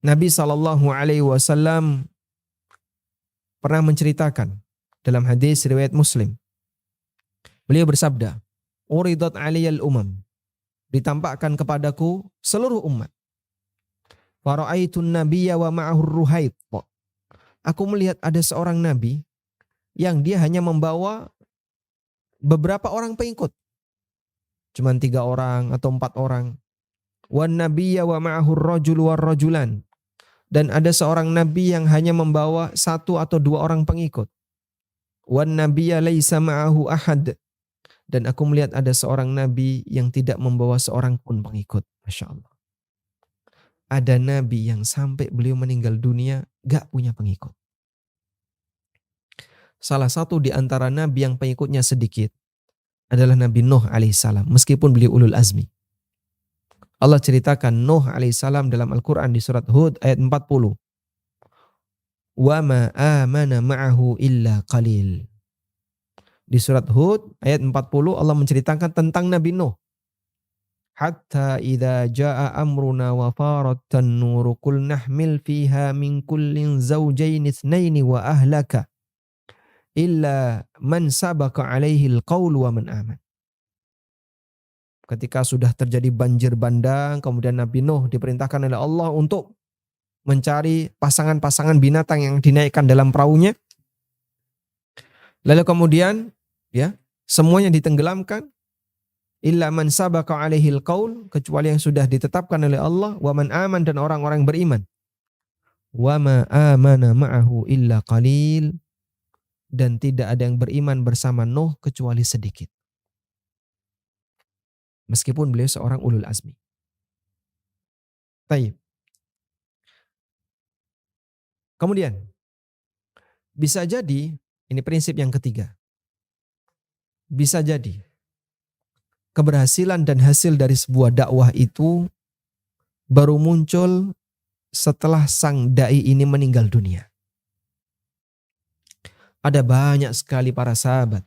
Nabi SAW pernah menceritakan dalam hadis riwayat Muslim. Beliau bersabda, "Uridat 'aliyal umam." Ditampakkan kepadaku seluruh umat. Wa ra'aitun nabiyya wa ma'ahur ruhait. Aku melihat ada seorang nabi yang dia hanya membawa beberapa orang pengikut. Cuman 3 orang atau 4 orang. Wan nabiyya wa ma'ahur rajul war rajulan. Dan ada seorang nabi yang hanya membawa 1 atau 2 orang pengikut. Wan nabiyya laisa ma'ahu ahad. Dan aku melihat ada seorang nabi yang tidak membawa seorang pun pengikut. Masya Allah. Ada nabi yang sampai beliau meninggal dunia gak punya pengikut. Salah satu di antara nabi yang pengikutnya sedikit adalah Nabi Nuh alaihissalam, meskipun beliau ulul azmi. Allah ceritakan Nuh alaihissalam dalam Al-Quran di surat Hud ayat 40. Wa ma amana ma'ahu illa qalil. Di surat Hud ayat 40 Allah menceritakan tentang Nabi Nuh. Hatta idza jaa amruna wa farat an-nur qul nahmil fiha min kullin zawjayn itsnaini wa ahlaka illa man sabaqa alaihi al-qaul wa man aman. Ketika sudah terjadi banjir bandang, kemudian Nabi Nuh diperintahkan oleh Allah untuk mencari pasangan-pasangan binatang yang dinaikkan dalam perahunya. Lalu kemudian ya, semuanya ditenggelamkan illa man sabaqa alaihi al-qaul, kecuali yang sudah ditetapkan oleh Allah, wa man aman, dan orang-orang beriman. Wa ma amana ma'ahu illa qalil. Dan tidak ada yang beriman bersama Nuh kecuali sedikit. Meskipun beliau seorang ulul azmi. Taib. Kemudian, bisa jadi, ini prinsip yang ketiga. Bisa jadi, keberhasilan dan hasil dari sebuah dakwah itu baru muncul setelah sang dai ini meninggal dunia. Ada banyak sekali para sahabat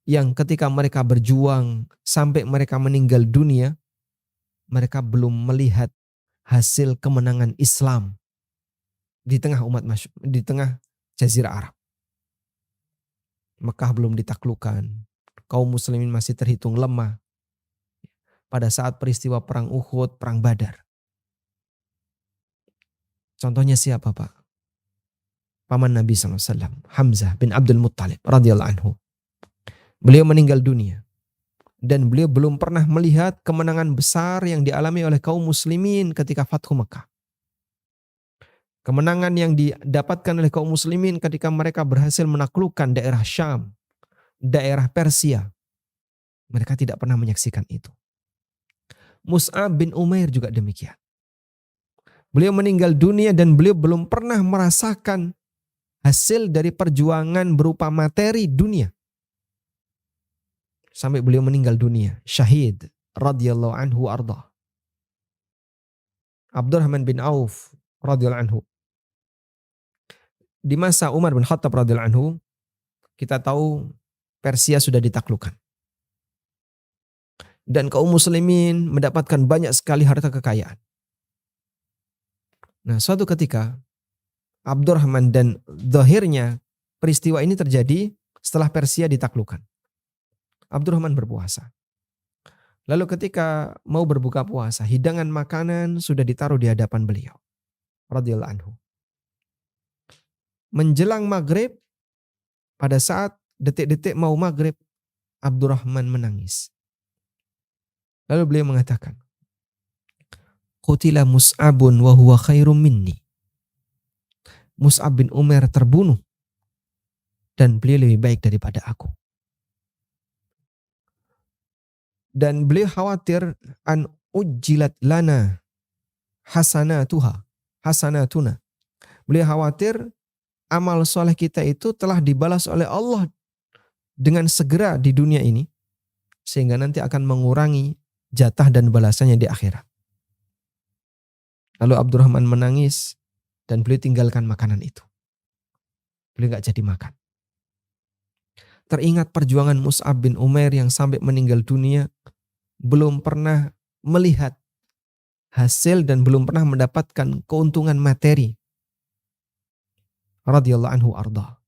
yang ketika mereka berjuang sampai mereka meninggal dunia, mereka belum melihat hasil kemenangan Islam di tengah di tengah Jazirah Arab. Mekah belum ditaklukkan, kaum muslimin masih terhitung lemah pada saat peristiwa perang Uhud, perang Badar. Contohnya siapa Pak? Paman Nabi SAW, Hamzah bin Abdul Muttalib radhiyallahu anhu. Beliau meninggal dunia. Dan beliau belum pernah melihat kemenangan besar yang dialami oleh kaum muslimin ketika Fathu Mekah. Kemenangan yang didapatkan oleh kaum muslimin ketika mereka berhasil menaklukkan daerah Syam, daerah Persia. Mereka tidak pernah menyaksikan itu. Mus'ab bin Umair juga demikian. Beliau meninggal dunia dan beliau belum pernah merasakan hasil dari perjuangan berupa materi dunia. Sampai beliau meninggal dunia, syahid radhiyallahu anhu arda. Abdurrahman bin Auf radhiyallahu anhu. Di masa Umar bin Khattab radhiyallahu anhu, kita tahu Persia sudah ditaklukkan. Dan kaum muslimin mendapatkan banyak sekali harta kekayaan. Nah, suatu ketika Abdurrahman dan zahirnya peristiwa ini terjadi setelah Persia ditaklukkan. Abdurrahman berpuasa. Lalu ketika mau berbuka puasa, hidangan makanan sudah ditaruh di hadapan beliau radhiyallahu anhu. Menjelang maghrib, pada saat detik-detik mau maghrib, Abdurrahman menangis. Lalu beliau mengatakan, Qutila Mus'abun wa huwa khairum minni. Mus'ab bin Umair terbunuh dan beliau lebih baik daripada aku. Dan beliau khawatir an ujjilat lana hasanatuna. Beliau khawatir amal soleh kita itu telah dibalas oleh Allah dengan segera di dunia ini, sehingga nanti akan mengurangi jatah dan balasannya di akhirat. Lalu Abdurrahman menangis dan beliau tinggalkan makanan itu. Beliau gak jadi makan. Teringat perjuangan Mus'ab bin Umair yang sampai meninggal dunia belum pernah melihat hasil dan belum pernah mendapatkan keuntungan materi. Radhiyallahu anhu arda.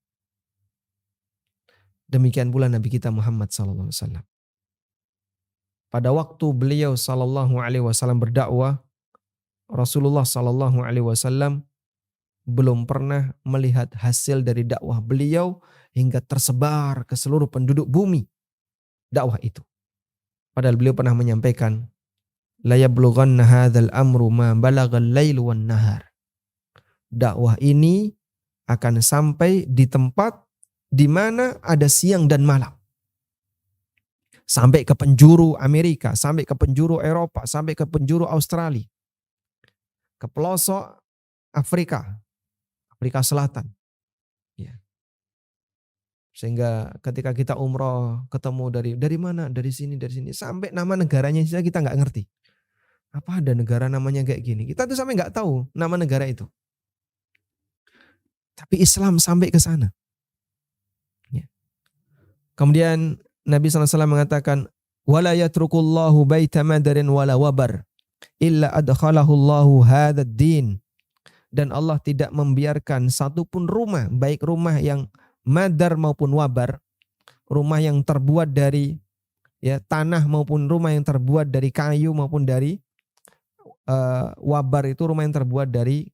Demikian pula Nabi kita Muhammad SAW. Pada waktu beliau SAW berdakwah, Rasulullah SAW belum pernah melihat hasil dari dakwah beliau hingga tersebar ke seluruh penduduk bumi dakwah itu. Padahal beliau pernah menyampaikan, la yablughanna hadzal amru ma balagal lail wan nahar. Dakwah ini akan sampai di tempat di mana ada siang dan malam. Sampai ke penjuru Amerika, sampai ke penjuru Eropa, sampai ke penjuru Australia. Ke pelosok Afrika Selatan. Ya. Sehingga ketika kita umroh ketemu dari mana? Dari sini. Sampai nama negaranya saja kita nggak ngerti. Apa ada negara namanya kayak gini? Kita tuh sampai nggak tahu nama negara itu. Tapi Islam sampai ke sana. Ya. Kemudian Nabi SAW mengatakan, wala yatrukullahu baita madarin wala wabar illa adkhalahu Allahu hadzal din. Dan Allah tidak membiarkan satupun rumah, baik rumah yang madar maupun wabar, rumah yang terbuat dari tanah maupun rumah yang terbuat dari kayu maupun dari wabar itu rumah yang terbuat dari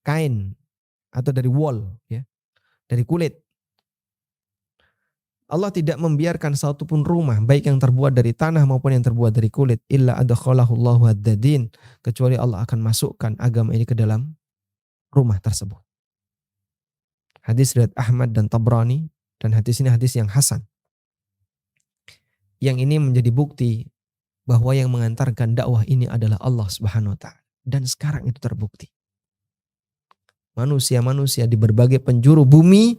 kain atau dari wool, dari kulit. Allah tidak membiarkan satupun rumah, baik yang terbuat dari tanah maupun yang terbuat dari kulit, illa adkhalahu Allahu hadzal, kecuali Allah akan masukkan agama ini ke dalam rumah tersebut. Hadis riwayat Ahmad dan Tabrani, dan hadis ini hadis yang hasan. Yang ini menjadi bukti bahwa yang mengantarkan dakwah ini adalah Allah Subhanahu wa taala. Dan sekarang itu terbukti. Manusia-manusia di berbagai penjuru bumi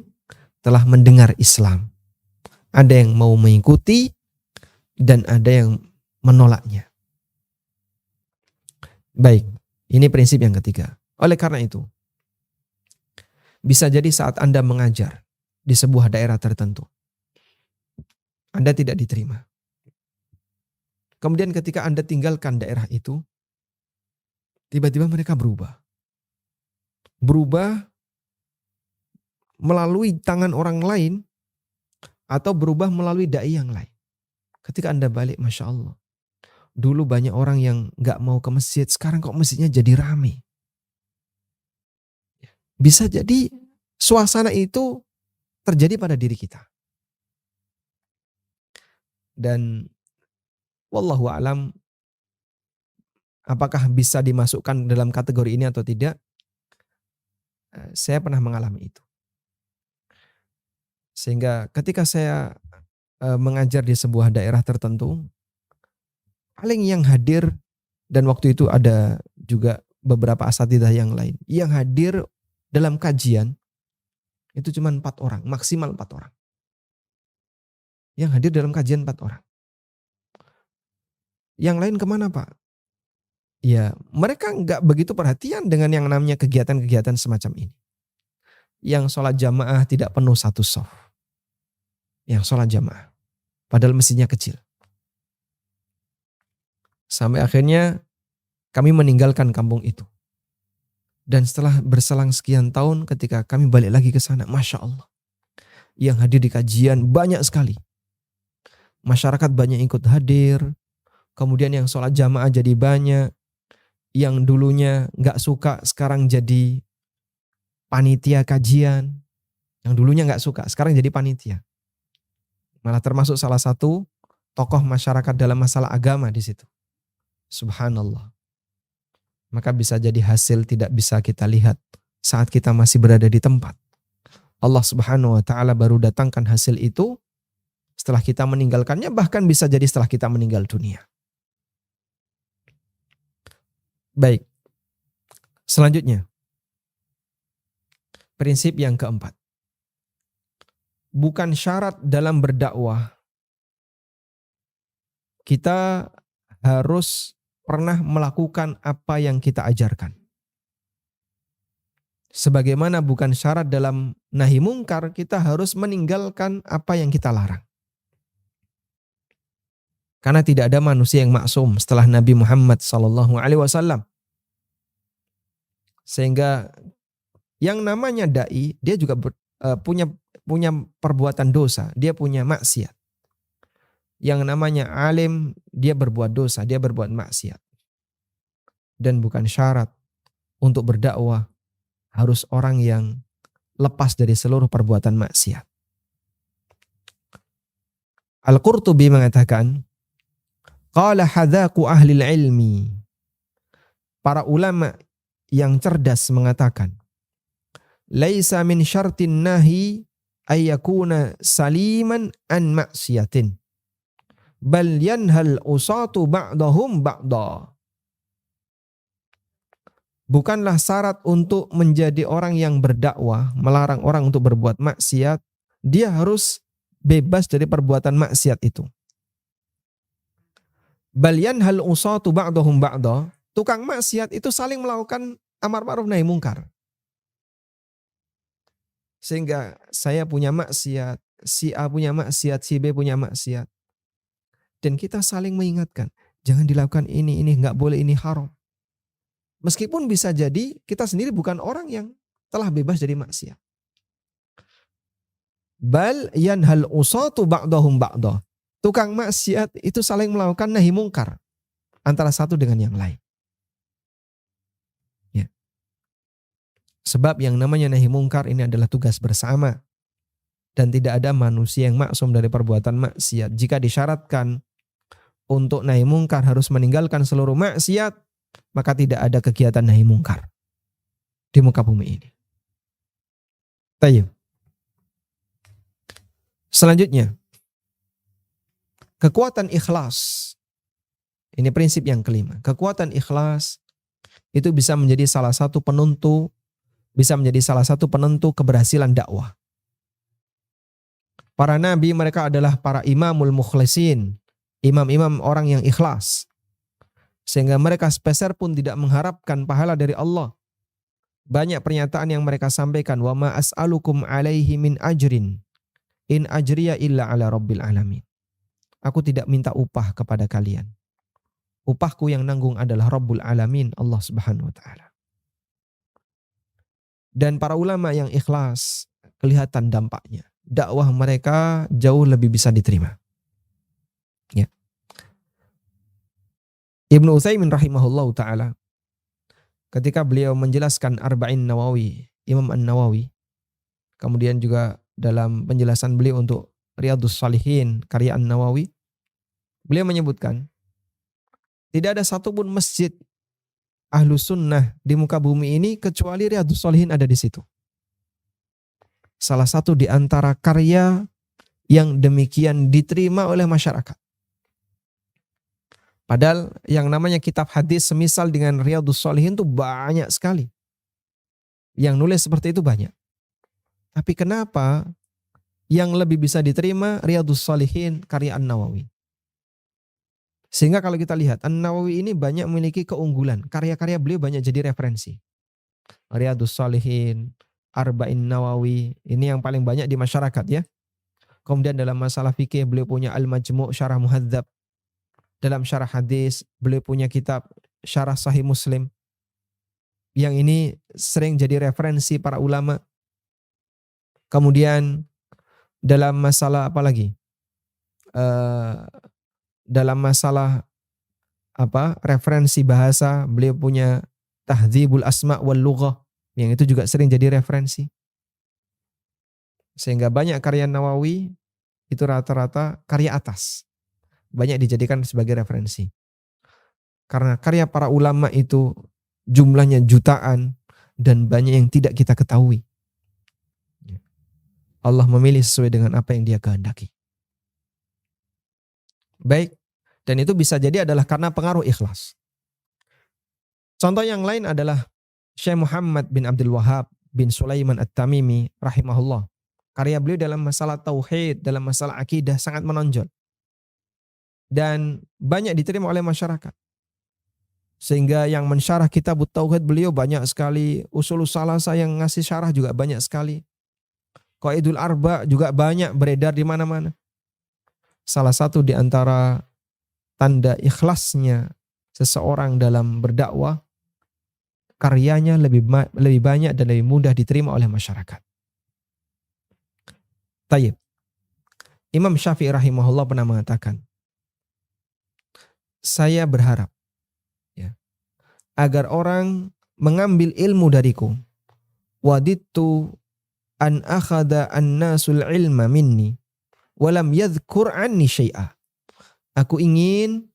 telah mendengar Islam. Ada yang mau mengikuti dan ada yang menolaknya. Baik, ini prinsip yang ketiga. Oleh karena itu, bisa jadi saat Anda mengajar di sebuah daerah tertentu, Anda tidak diterima. Kemudian ketika Anda tinggalkan daerah itu, tiba-tiba mereka berubah. Berubah melalui tangan orang lain, atau berubah melalui dai yang lain. Ketika Anda balik, Masya Allah. Dulu banyak orang yang gak mau ke masjid, sekarang kok masjidnya jadi rame. Bisa jadi suasana itu terjadi pada diri kita. Dan wallahu alam, apakah bisa dimasukkan dalam kategori ini atau tidak? Saya pernah mengalami itu. Sehingga ketika saya mengajar di sebuah daerah tertentu, paling yang hadir, dan waktu itu ada juga beberapa asatidzah yang lain, yang hadir dalam kajian itu cuma 4 orang, maksimal 4 orang. Yang hadir dalam kajian 4 orang. Yang lain kemana Pak? Ya, mereka nggak begitu perhatian dengan yang namanya kegiatan-kegiatan semacam ini. Yang sholat jamaah tidak penuh satu shaf. Yang sholat jamaah. Padahal mesinnya kecil. Sampai akhirnya kami meninggalkan kampung itu. Dan setelah berselang sekian tahun ketika kami balik lagi ke sana, Masya Allah. Yang hadir di kajian banyak sekali. Masyarakat banyak ikut hadir. Kemudian yang sholat jamaah jadi banyak. Yang dulunya gak suka sekarang jadi panitia kajian. Yang dulunya gak suka sekarang jadi panitia. Malah termasuk salah satu tokoh masyarakat dalam masalah agama di situ. Subhanallah. Maka bisa jadi hasil tidak bisa kita lihat saat kita masih berada di tempat. Allah Subhanahu wa taala baru datangkan hasil itu setelah kita meninggalkannya, bahkan bisa jadi setelah kita meninggal dunia. Baik. Selanjutnya, prinsip yang keempat. Bukan syarat dalam berdakwah kita harus pernah melakukan apa yang kita ajarkan. Sebagaimana bukan syarat dalam nahi mungkar kita harus meninggalkan apa yang kita larang. Karena tidak ada manusia yang maksum setelah Nabi Muhammad SAW. Sehingga yang namanya dai, dia juga punya perbuatan dosa, dia punya maksiat. Yang namanya alim, dia berbuat dosa, dia berbuat maksiat. Dan bukan syarat untuk berdakwah harus orang yang lepas dari seluruh perbuatan maksiat. Al-Qurtubi mengatakan, qala hadzaku ahli ilmi. Para ulama yang cerdas mengatakan, laisa min syartin nahi ayyakuna saliman an maksiatin. Bal yanhal usatu ba'dahum ba'da. Bukanlah syarat untuk menjadi orang yang berdakwah, melarang orang untuk berbuat maksiat, dia harus bebas dari perbuatan maksiat itu. Bal yanhal usatu ba'dahum ba'da. Tukang maksiat itu saling melakukan amar ma'ruf nahi mungkar. Sehingga saya punya maksiat, si A punya maksiat, si B punya maksiat. Dan kita saling mengingatkan, jangan dilakukan ini nggak boleh, ini haram. Meskipun bisa jadi kita sendiri bukan orang yang telah bebas dari maksiat. Bal yanhal usatu ba'dahum ba'da. Tukang maksiat itu saling melakukan nahi mungkar antara satu dengan yang lain. Ya. Sebab yang namanya nahi mungkar ini adalah tugas bersama. Dan tidak ada manusia yang maksum dari perbuatan maksiat. Jika disyaratkan untuk nahi mungkar harus meninggalkan seluruh maksiat, maka tidak ada kegiatan nahi mungkar di muka bumi ini. Tayyib. Selanjutnya, kekuatan ikhlas. Ini prinsip yang kelima. Kekuatan ikhlas itu bisa menjadi salah satu penentu keberhasilan dakwah. Para nabi mereka adalah para imamul mukhlisin, imam-imam orang yang ikhlas. Sehingga mereka sepeser pun tidak mengharapkan pahala dari Allah. Banyak pernyataan yang mereka sampaikan, wa ma as'alukum alaihi min ajrin in ajriya illa ala rabbil alamin. Aku tidak minta upah kepada kalian. Upahku yang nanggung adalah Rabbul Alamin, Allah Subhanahu wa taala. Dan para ulama yang ikhlas kelihatan dampaknya. dakwah mereka jauh lebih bisa diterima. Ya. Ibnu Utsaimin rahimahullahu taala ketika beliau menjelaskan Arba'in Nawawi, Imam An-Nawawi, kemudian juga dalam penjelasan beliau untuk Riyadhus Shalihin karya An-Nawawi, beliau menyebutkan tidak ada satupun masjid Ahlus Sunnah di muka bumi ini kecuali Riyadhus Shalihin ada di situ. Salah satu di antara karya yang demikian diterima oleh masyarakat. Padahal yang namanya kitab hadis semisal dengan Riyadhus Shalihin itu banyak sekali. Yang nulis seperti itu banyak. Tapi kenapa yang lebih bisa diterima Riyadhus Shalihin karya An-Nawawi? Sehingga kalau kita lihat An-Nawawi ini banyak memiliki keunggulan. Karya-karya beliau banyak jadi referensi. Riyadhus Shalihin, Arba'in Nawawi, ini yang paling banyak di masyarakat ya. Kemudian dalam masalah fikih beliau punya Al-Majmu' Syarah Muhadzab. Dalam syarah hadis beliau punya kitab Syarah Sahih Muslim. Yang ini sering jadi referensi para ulama. Kemudian dalam masalah apa lagi? Dalam masalah referensi bahasa beliau punya Tahdzibul Asma' wal Lughah. Yang itu juga sering jadi referensi. Sehingga banyak karya Nawawi itu rata-rata karya atas. Banyak dijadikan sebagai referensi. Karena karya para ulama itu jumlahnya jutaan dan banyak yang tidak kita ketahui. Allah memilih sesuai dengan apa yang Dia kehendaki. Baik, dan itu bisa jadi adalah karena pengaruh ikhlas. Contoh yang lain adalah Syekh Muhammad bin Abdul Wahhab bin Sulaiman At-Tamimi rahimahullah. Karya beliau dalam masalah tauhid, dalam masalah akidah sangat menonjol. Dan banyak diterima oleh masyarakat. Sehingga yang mensyarah kitab tauhid beliau banyak sekali. Ushulus Salasah yang ngasih syarah juga banyak sekali. Qaidul Arba juga banyak beredar di mana-mana. Salah satu di antara tanda ikhlasnya seseorang dalam berdakwah, karyanya lebih banyak dan lebih mudah diterima oleh masyarakat. Tayyib. Imam Syafi'i rahimahullah pernah mengatakan, saya berharap ya, agar orang mengambil ilmu dariku. Wadittu an akhada an-nasul ilma minni walam yadhkur anni syai'a. Aku ingin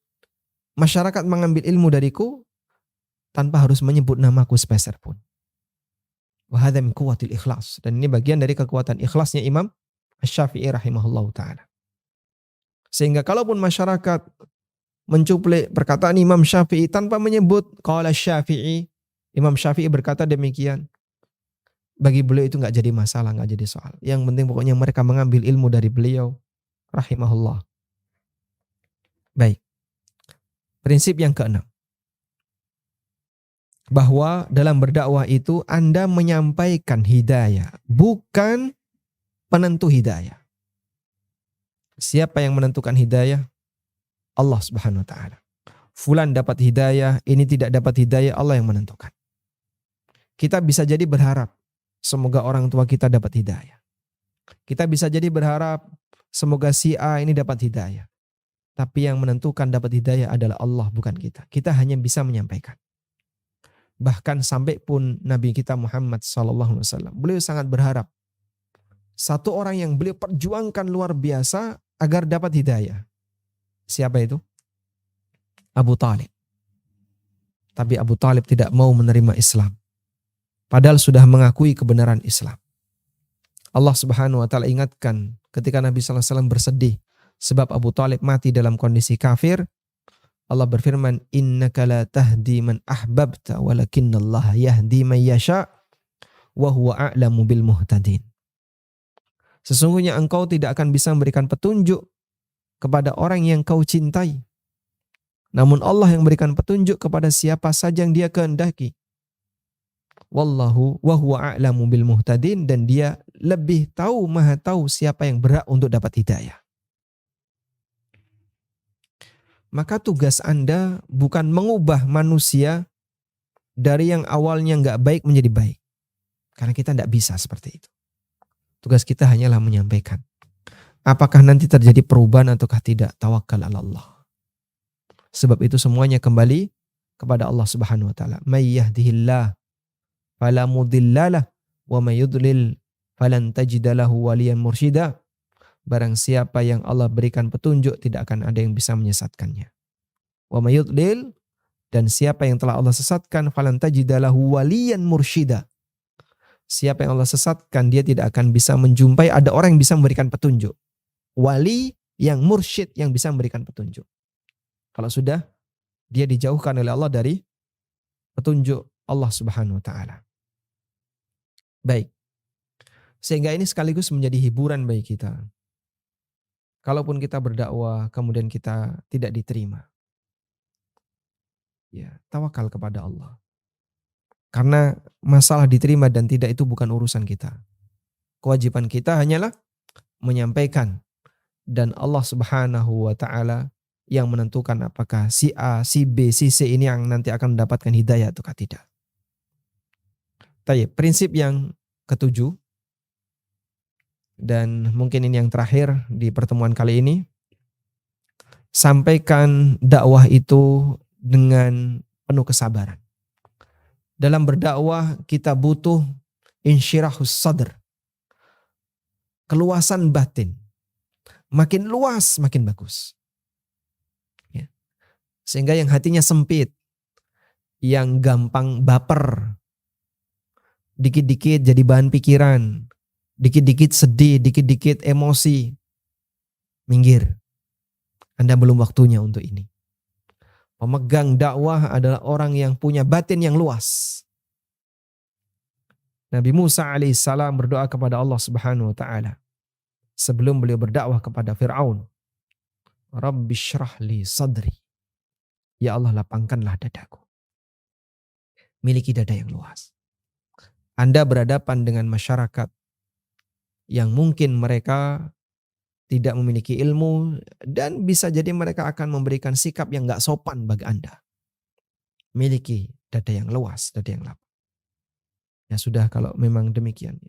masyarakat mengambil ilmu dariku tanpa harus menyebut namaku sepeser pun. Wa hadza min quwwatil ikhlas. Dan ini bagian dari kekuatan ikhlasnya Imam Asy-Syafi'i rahimahullahu taala. Sehingga kalaupun masyarakat mencuplik perkataan Imam Syafi'i tanpa menyebut qala Syafi'i, Imam Syafi'i berkata demikian, bagi beliau itu enggak jadi masalah, enggak jadi soal. Yang penting pokoknya mereka mengambil ilmu dari beliau rahimahullah. Baik. Prinsip yang keenam. Bahwa dalam berdakwah itu Anda menyampaikan hidayah, bukan penentu hidayah. Siapa yang menentukan hidayah? Allah Subhanahu wa taala. Fulan dapat hidayah, ini tidak dapat hidayah, Allah yang menentukan. Kita bisa jadi berharap semoga orang tua kita dapat hidayah. Kita bisa jadi berharap semoga si A ini dapat hidayah. Tapi yang menentukan dapat hidayah adalah Allah, bukan kita. Kita hanya bisa menyampaikan. Bahkan sampai pun Nabi kita Muhammad SAW, beliau sangat berharap satu orang yang beliau perjuangkan luar biasa agar dapat hidayah. Siapa itu? Abu Talib. Tapi Abu Talib tidak mau menerima Islam. Padahal sudah mengakui kebenaran Islam. Allah Subhanahu wa taala ingatkan ketika Nabi SAW bersedih sebab Abu Talib mati dalam kondisi kafir. Allah berfirman, innaka la tahdi man ahbabta walakinnallaha yahdi man yasha wa huwa a'lamu bil muhtadin. Sesungguhnya engkau tidak akan bisa memberikan petunjuk kepada orang yang kau cintai. Namun Allah yang memberikan petunjuk kepada siapa saja yang Dia kehendaki. Wallahu wa huwa a'lamu bil muhtadin, dan Dia lebih tahu, maha tahu siapa yang berhak untuk dapat hidayah. Maka tugas Anda bukan mengubah manusia dari yang awalnya nggak baik menjadi baik. Karena kita nggak bisa seperti itu. Tugas kita hanyalah menyampaikan. Apakah nanti terjadi perubahan ataukah tidak? Tawakal ala Allah. Sebab itu semuanya kembali kepada Allah Subhanahu wa taala. May yahdihillah fala mudhillalah wa may yudlil falan tajida lahu waliyan mursyida. Barang siapa yang Allah berikan petunjuk, tidak akan ada yang bisa menyesatkannya. Wa may yudlil, dan siapa yang telah Allah sesatkan, falan tajida lahu waliyan mursyida. Siapa yang Allah sesatkan, dia tidak akan bisa menjumpai ada orang yang bisa memberikan petunjuk. Wali yang mursyid, yang bisa memberikan petunjuk. Kalau sudah dia dijauhkan oleh Allah dari petunjuk Allah Subhanahu wa taala. Baik. Sehingga ini sekaligus menjadi hiburan bagi kita. Kalaupun kita berdakwah kemudian kita tidak diterima, ya, tawakal kepada Allah. Karena masalah diterima dan tidak itu bukan urusan kita. Kewajiban kita hanyalah menyampaikan, dan Allah Subhanahu wa taala yang menentukan apakah si A, si B, si C ini yang nanti akan mendapatkan hidayah ataukah tidak. Baik, prinsip yang ketujuh, dan mungkin ini yang terakhir di pertemuan kali ini, sampaikan dakwah itu dengan penuh kesabaran. Dalam berdakwah kita butuh insyirahus sadr, keluasan batin. Makin luas makin bagus. Ya. Sehingga yang hatinya sempit, yang gampang baper, dikit-dikit jadi bahan pikiran, dikit-dikit sedih, dikit-dikit emosi, minggir. Anda belum waktunya untuk ini. Pemegang dakwah adalah orang yang punya batin yang luas. Nabi Musa alaihissalam berdoa kepada Allah Subhanahu wa taala sebelum beliau berdakwah kepada Firaun. Rabbi syrah li sadri. Ya Allah, lapangkanlah dadaku. Miliki dada yang luas. Anda berhadapan dengan masyarakat yang mungkin mereka tidak memiliki ilmu, dan bisa jadi mereka akan memberikan sikap yang gak sopan bagi Anda. Miliki dada yang luas, dada yang lapang. Ya sudah kalau memang demikian.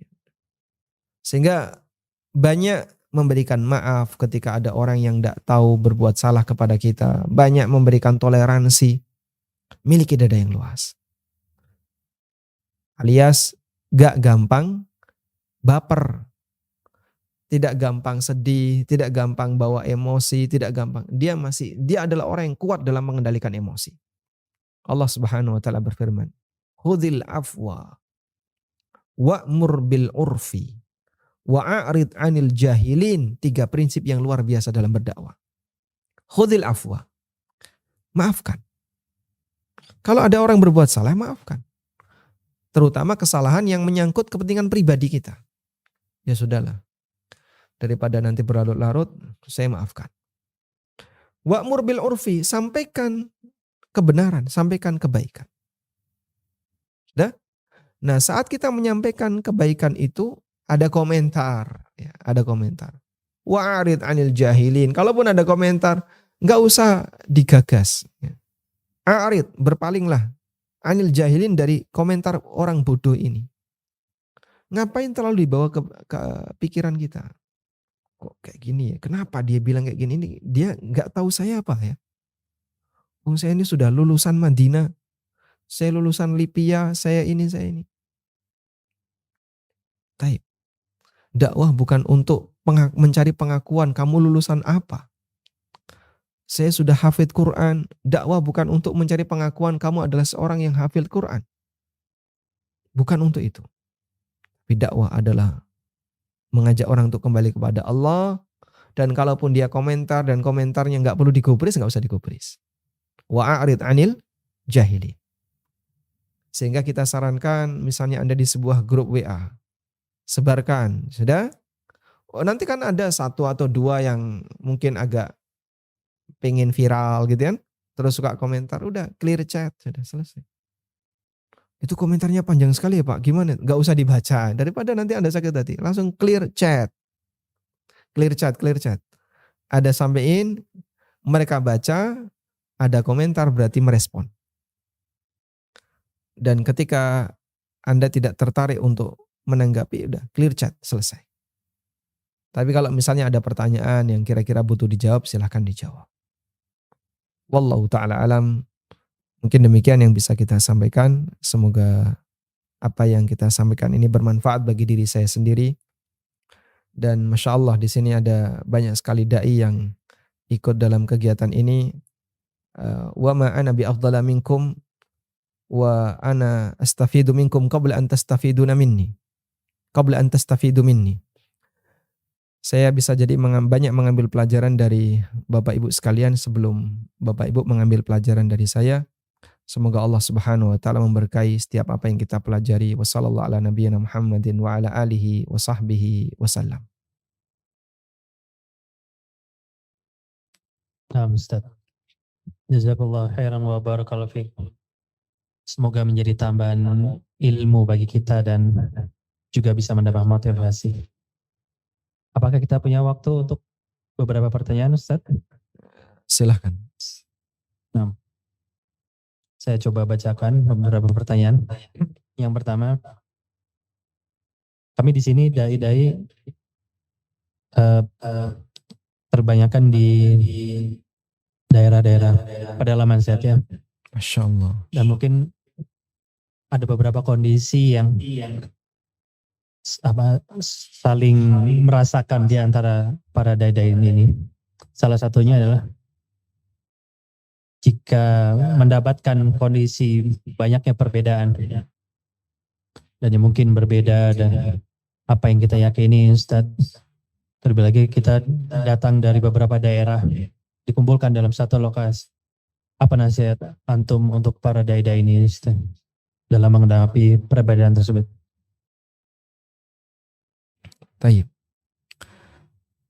Sehingga banyak memberikan maaf ketika ada orang yang gak tahu berbuat salah kepada kita. Banyak memberikan toleransi. Miliki dada yang luas. Alias gak gampang baper. Tidak gampang sedih, tidak gampang bawa emosi, tidak gampang. Dia adalah orang yang kuat dalam mengendalikan emosi. Allah Subhanahu wa taala berfirman, "Khudhil afwa wa'mur bil urfi wa'arid 'anil jahilin." 3 prinsip yang luar biasa dalam berdakwah. Khudhil afwa. Maafkan. Kalau ada orang berbuat salah, maafkan. Terutama kesalahan yang menyangkut kepentingan pribadi kita. Ya sudahlah. Daripada nanti berlarut-larut, saya maafkan. Wa'mur bil urfi, sampaikan kebenaran, sampaikan kebaikan. Sudah? Nah, saat kita menyampaikan kebaikan itu, ada komentar. Ya, ada komentar. Wa'arid 'anil jahilin. Kalaupun ada komentar, nggak usah digagas. Ya. A'rid, berpalinglah. 'Anil jahilin, dari komentar orang bodoh ini. Ngapain terlalu dibawa ke pikiran kita? Kok kayak gini ya? Kenapa dia bilang kayak gini? Ini dia nggak tahu saya apa ya? Saya ini sudah lulusan Madinah, saya lulusan Lipia, saya ini. Taib. Dakwah bukan untuk mencari pengakuan kamu lulusan apa. Saya sudah hafid Quran. Dakwah bukan untuk mencari pengakuan kamu adalah seorang yang hafid Quran. Bukan untuk itu. Tapi dakwah adalah mengajak orang untuk kembali kepada Allah. Dan kalaupun dia komentar dan komentarnya nggak perlu digubris, nggak usah digubris. Wa'arid 'anil jahili. Sehingga kita sarankan, misalnya Anda di sebuah grup WA, sebarkan, sudah. Nanti kan ada 1 atau 2 yang mungkin agak pengen viral gitu kan, terus suka komentar, udah clear chat, sudah selesai. Itu komentarnya panjang sekali ya Pak, gimana? Gak usah dibaca, daripada nanti Anda sakit hati. Langsung clear chat. Clear chat. Ada sampein, mereka baca, ada komentar berarti merespon. Dan ketika Anda tidak tertarik untuk menanggapi, udah clear chat, selesai. Tapi kalau misalnya ada pertanyaan yang kira-kira butuh dijawab, silahkan dijawab. Wallahu ta'ala alam. Mungkin demikian yang bisa kita sampaikan. Semoga apa yang kita sampaikan ini bermanfaat bagi diri saya sendiri. Dan Masya Allah di sini ada banyak sekali da'i yang ikut dalam kegiatan ini. Wa ma ana bi afdala minkum wa ana astafidu minkum qabla an tastafiduna minni. Qabla an tastafidu minni. Saya bisa jadi banyak mengambil pelajaran dari Bapak Ibu sekalian sebelum Bapak Ibu mengambil pelajaran dari saya. Semoga Allah Subhanahu wa taala memberkahi setiap apa yang kita pelajari. Wassallallahu ala nabiyyina Muhammadin wa ala alihi wa sahbihi wasallam. Nah, Ustaz. Jazakallah khairan wa barakallahu fiik. Semoga menjadi tambahan ilmu bagi kita dan juga bisa mendapat motivasi. Apakah kita punya waktu untuk beberapa pertanyaan, Ustaz? Silahkan. Nah, saya coba bacakan beberapa pertanyaan. Yang pertama, kami di sini dai-dai terbanyakan di daerah-daerah pedalaman Ustaz ya. Masya Allah. Dan mungkin ada beberapa kondisi yang saling merasakan di antara para dai-dai ini. Salah satunya adalah jika mendapatkan kondisi banyaknya perbedaan dan yang mungkin berbeda dan apa yang kita yakini, Ustaz, terlebih lagi kita datang dari beberapa daerah dikumpulkan dalam satu lokasi. Apa nasihat antum untuk para dai-dai ini, Ustaz, dalam menghadapi perbedaan tersebut? Taib.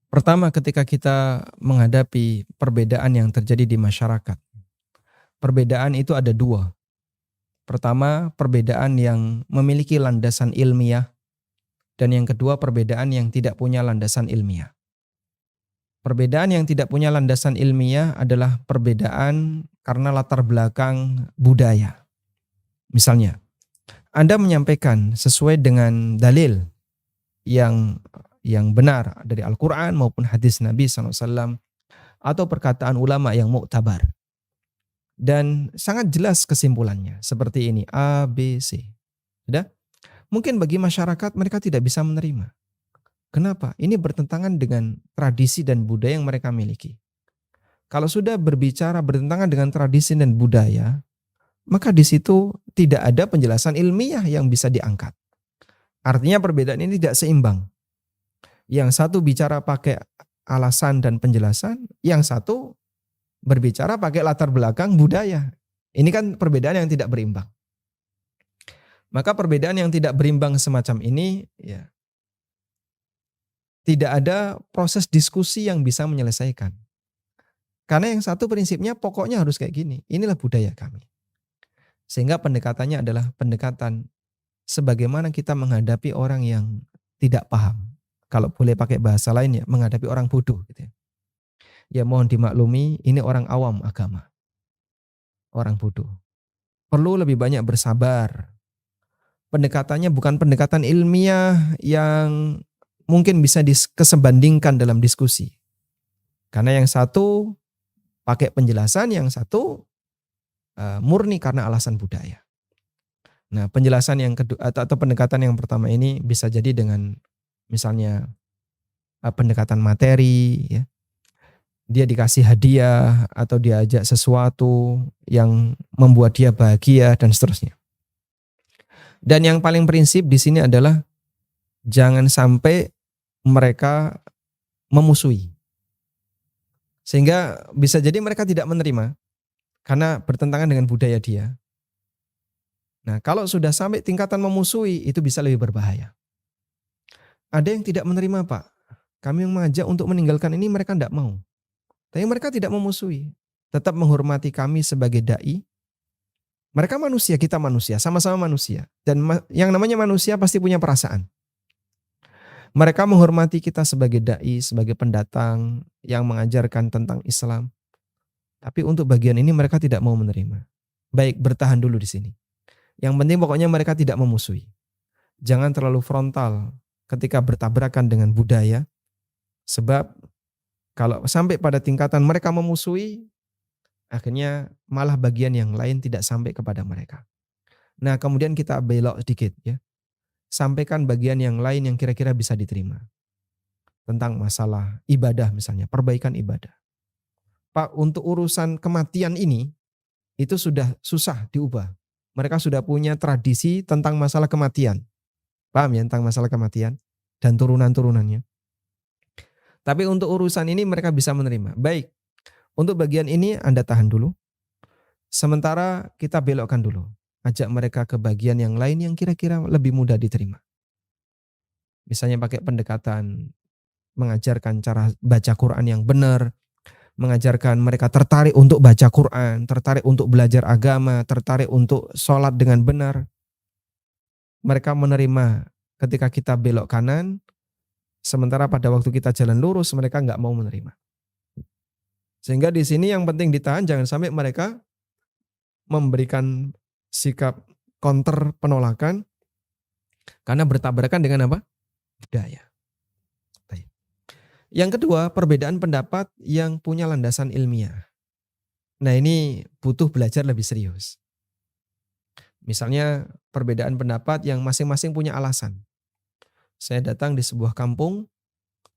Pertama, ketika kita menghadapi perbedaan yang terjadi di masyarakat, perbedaan itu ada dua. Pertama, perbedaan yang memiliki landasan ilmiah, dan yang kedua, perbedaan yang tidak punya landasan ilmiah. Perbedaan yang tidak punya landasan ilmiah adalah perbedaan karena latar belakang budaya. Misalnya, Anda menyampaikan sesuai dengan dalil yang benar dari Al-Quran maupun hadis Nabi SAW atau perkataan ulama yang muktabar. Dan sangat jelas kesimpulannya seperti ini, A, B, C. Sudah? Mungkin bagi masyarakat mereka tidak bisa menerima. Kenapa? Ini bertentangan dengan tradisi dan budaya yang mereka miliki. Kalau sudah berbicara bertentangan dengan tradisi dan budaya, maka di situ tidak ada penjelasan ilmiah yang bisa diangkat. Artinya perbedaan ini tidak seimbang. Yang satu bicara pakai alasan dan penjelasan, yang satu berbicara pakai latar belakang budaya. Ini kan perbedaan yang tidak berimbang. Maka perbedaan yang tidak berimbang semacam ini, ya, tidak ada proses diskusi yang bisa menyelesaikan. Karena yang satu prinsipnya pokoknya harus kayak gini. Inilah budaya kami. Sehingga pendekatannya adalah pendekatan sebagaimana kita menghadapi orang yang tidak paham. Kalau boleh pakai bahasa lain ya, menghadapi orang bodoh. Gitu ya. Ya mohon dimaklumi, ini orang awam agama. Orang bodoh. Perlu lebih banyak bersabar. Pendekatannya bukan pendekatan ilmiah yang mungkin bisa dikesebandingkan dalam diskusi. Karena yang satu pakai penjelasan, yang satu murni karena alasan budaya. Nah, penjelasan yang kedua atau pendekatan yang pertama ini bisa jadi dengan misalnya pendekatan materi, ya. Dia dikasih hadiah atau diajak sesuatu yang membuat dia bahagia dan seterusnya. Dan yang paling prinsip di sini adalah jangan sampai mereka memusuhi. Sehingga bisa jadi mereka tidak menerima karena bertentangan dengan budaya dia. Nah, kalau sudah sampai tingkatan memusuhi, itu bisa lebih berbahaya. Ada yang tidak menerima, Pak. Kami yang mengajak untuk meninggalkan ini, mereka tidak mau. Tapi mereka tidak memusuhi. Tetap menghormati kami sebagai da'i. Mereka manusia, kita manusia, sama-sama manusia. Dan yang namanya manusia pasti punya perasaan. Mereka menghormati kita sebagai da'i, sebagai pendatang yang mengajarkan tentang Islam. Tapi untuk bagian ini mereka tidak mau menerima. Baik, bertahan dulu di sini. Yang penting pokoknya mereka tidak memusuhi. Jangan terlalu frontal ketika bertabrakan dengan budaya. Sebab kalau sampai pada tingkatan mereka memusuhi, akhirnya malah bagian yang lain tidak sampai kepada mereka. Nah, kemudian kita belok sedikit ya. Sampaikan bagian yang lain yang kira-kira bisa diterima. Tentang masalah ibadah misalnya, perbaikan ibadah. Pak, untuk urusan kematian ini, itu sudah susah diubah. Mereka sudah punya tradisi tentang masalah kematian. Paham ya tentang masalah kematian? Dan turunan-turunannya. Tapi untuk urusan ini mereka bisa menerima. Baik, untuk bagian ini Anda tahan dulu. Sementara kita belokkan dulu. Ajak mereka ke bagian yang lain yang kira-kira lebih mudah diterima. Misalnya pakai pendekatan mengajarkan cara baca Quran yang benar, mengajarkan mereka tertarik untuk baca Quran, tertarik untuk belajar agama, tertarik untuk sholat dengan benar. Mereka menerima ketika kita belok kanan, sementara pada waktu kita jalan lurus mereka nggak mau menerima. Sehingga di sini yang penting ditahan, jangan sampai mereka memberikan sikap counter penolakan karena bertabrakan dengan apa? Budaya. Yang kedua, perbedaan pendapat yang punya landasan ilmiah. Nah, ini butuh belajar lebih serius. Misalnya perbedaan pendapat yang masing-masing punya alasan. Saya datang di sebuah kampung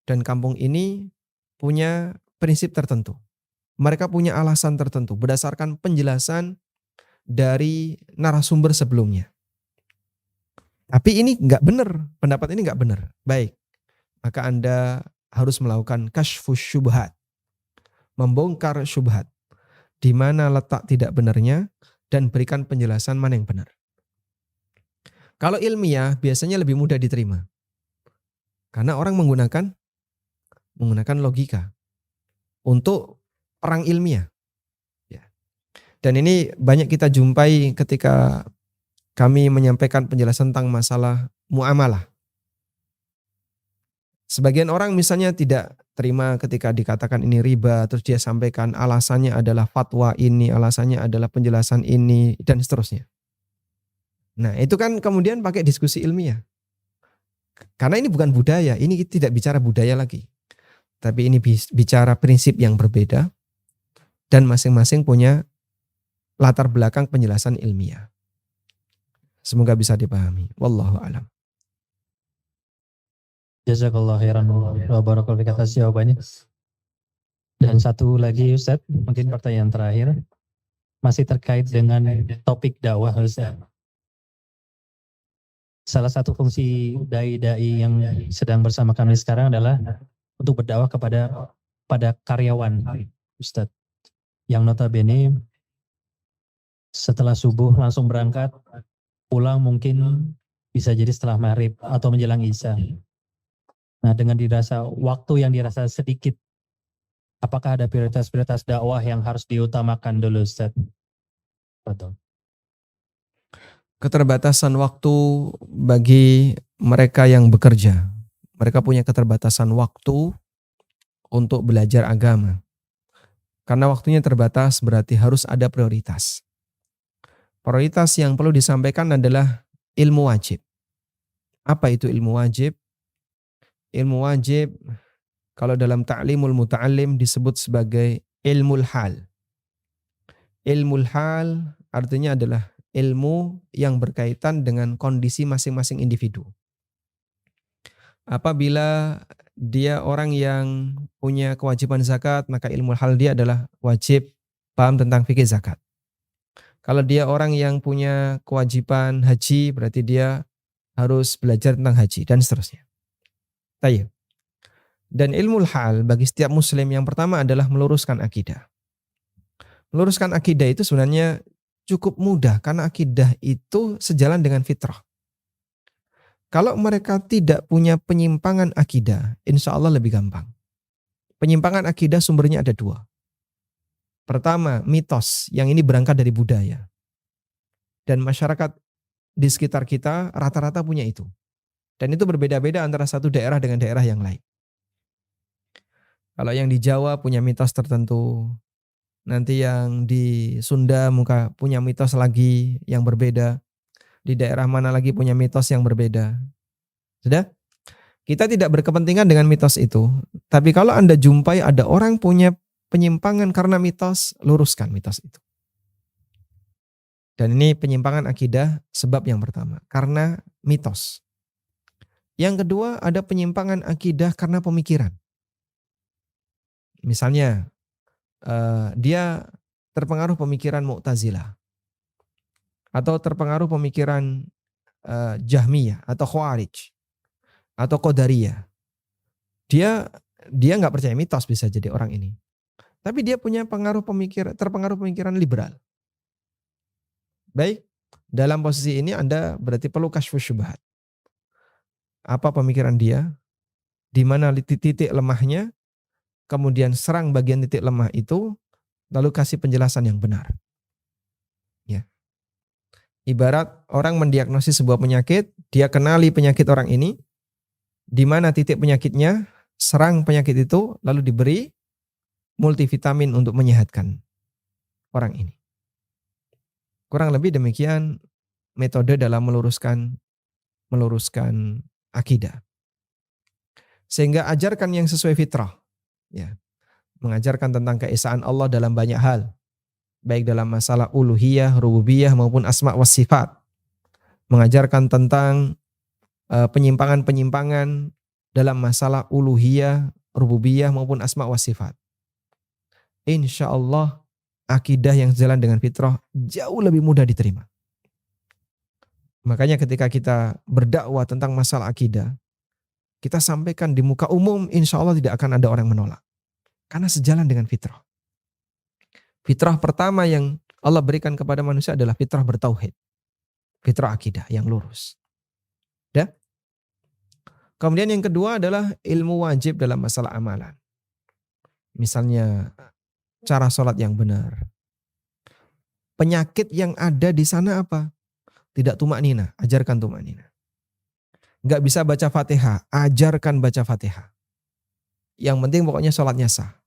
dan kampung ini punya prinsip tertentu. Mereka punya alasan tertentu berdasarkan penjelasan dari narasumber sebelumnya. Tapi ini nggak benar, pendapat ini nggak benar. Baik, maka Anda harus melakukan kasyfus syubhat, membongkar syubhat, di mana letak tidak benarnya dan berikan penjelasan mana yang benar. Kalau ilmiah biasanya lebih mudah diterima. Karena orang menggunakan logika untuk perang ilmiah. Ya. Dan ini banyak kita jumpai ketika kami menyampaikan penjelasan tentang masalah muamalah. Sebagian orang misalnya tidak terima ketika dikatakan ini riba, terus dia sampaikan alasannya adalah fatwa ini, alasannya adalah penjelasan ini, dan seterusnya. Nah, itu kan kemudian pakai diskusi ilmiah. Karena ini bukan budaya, ini tidak bicara budaya lagi. Tapi ini bicara prinsip yang berbeda dan masing-masing punya latar belakang penjelasan ilmiah. Semoga bisa dipahami. Wallahu a'lam. Jazakallah khairan wa barakallahu fik atas jawabannya. Dan satu lagi Ustaz, mungkin pertanyaan terakhir. Masih terkait dengan topik dakwah Ustaz. Salah satu fungsi dai-dai yang sedang bersama kami sekarang adalah untuk berdakwah pada karyawan Ustaz. Yang notabene setelah subuh langsung berangkat, pulang mungkin bisa jadi setelah maghrib atau menjelang isya. Nah, dengan dirasa waktu yang dirasa sedikit, apakah ada prioritas-prioritas dakwah yang harus diutamakan dulu, Ustaz? Betul. Keterbatasan waktu bagi mereka yang bekerja. Mereka punya keterbatasan waktu untuk belajar agama. Karena waktunya terbatas berarti harus ada prioritas. Prioritas yang perlu disampaikan adalah ilmu wajib. Apa itu ilmu wajib? Ilmu wajib kalau dalam ta'limul muta'allim disebut sebagai ilmul hal. Ilmul hal artinya adalah ilmu yang berkaitan dengan kondisi masing-masing individu. Apabila dia orang yang punya kewajiban zakat, maka ilmu hal dia adalah wajib paham tentang fikih zakat. Kalau dia orang yang punya kewajiban haji, berarti dia harus belajar tentang haji dan seterusnya. Tayyib. Dan ilmu hal bagi setiap muslim yang pertama adalah meluruskan akidah. Meluruskan akidah itu sebenarnya cukup mudah karena akidah itu sejalan dengan fitrah. Kalau mereka tidak punya penyimpangan akidah, insya Allah lebih gampang. Penyimpangan akidah sumbernya ada dua. Pertama, mitos yang ini berangkat dari budaya. Dan masyarakat di sekitar kita rata-rata punya itu. Dan itu berbeda-beda antara satu daerah dengan daerah yang lain. Kalau yang di Jawa punya mitos tertentu, nanti yang di Sunda punya mitos lagi yang berbeda, di daerah mana lagi punya mitos yang berbeda. Sudah? Kita tidak berkepentingan dengan mitos itu. Tapi kalau Anda jumpai ada orang punya penyimpangan karena mitos, luruskan mitos itu. Dan ini penyimpangan akidah sebab yang pertama, karena mitos. Yang kedua, ada penyimpangan akidah karena pemikiran. Misalnya, dia terpengaruh pemikiran Mu'tazilah. Atau terpengaruh pemikiran Jahmiyah atau Khawarij. Atau Qadariyah. Dia nggak percaya mitos bisa jadi orang ini. Tapi dia punya terpengaruh pemikiran liberal. Baik, dalam posisi ini Anda berarti perlu kasyfus syubhat. Apa pemikiran dia? Di mana titik lemahnya? Kemudian serang bagian titik lemah itu, lalu kasih penjelasan yang benar. Ya. Ibarat orang mendiagnosis sebuah penyakit, dia kenali penyakit orang ini, di mana titik penyakitnya, serang penyakit itu, lalu diberi multivitamin untuk menyehatkan orang ini. Kurang lebih demikian metode dalam meluruskan akidah. Sehingga ajarkan yang sesuai fitrah. Ya. Mengajarkan tentang keesaan Allah dalam banyak hal. Baik dalam masalah uluhiyah, rububiyah maupun asma wa sifat. Mengajarkan tentang penyimpangan-penyimpangan dalam masalah uluhiyah, rububiyah maupun asma wa sifat. Insya Allah akidah yang jalan dengan fitrah jauh lebih mudah diterima. Makanya ketika kita berdakwah tentang masalah akidah, kita sampaikan di muka umum, insya Allah tidak akan ada orang menolak. Karena sejalan dengan fitrah. Fitrah pertama yang Allah berikan kepada manusia adalah fitrah bertauhid. Fitrah akidah yang lurus. Ya? Kemudian yang kedua adalah ilmu wajib dalam masalah amalan. Misalnya cara sholat yang benar. Penyakit yang ada di sana apa? Tidak tumaknina, ajarkan tumaknina. Enggak bisa baca Fatihah, ajarkan baca Fatihah. Yang penting pokoknya sholatnya sah.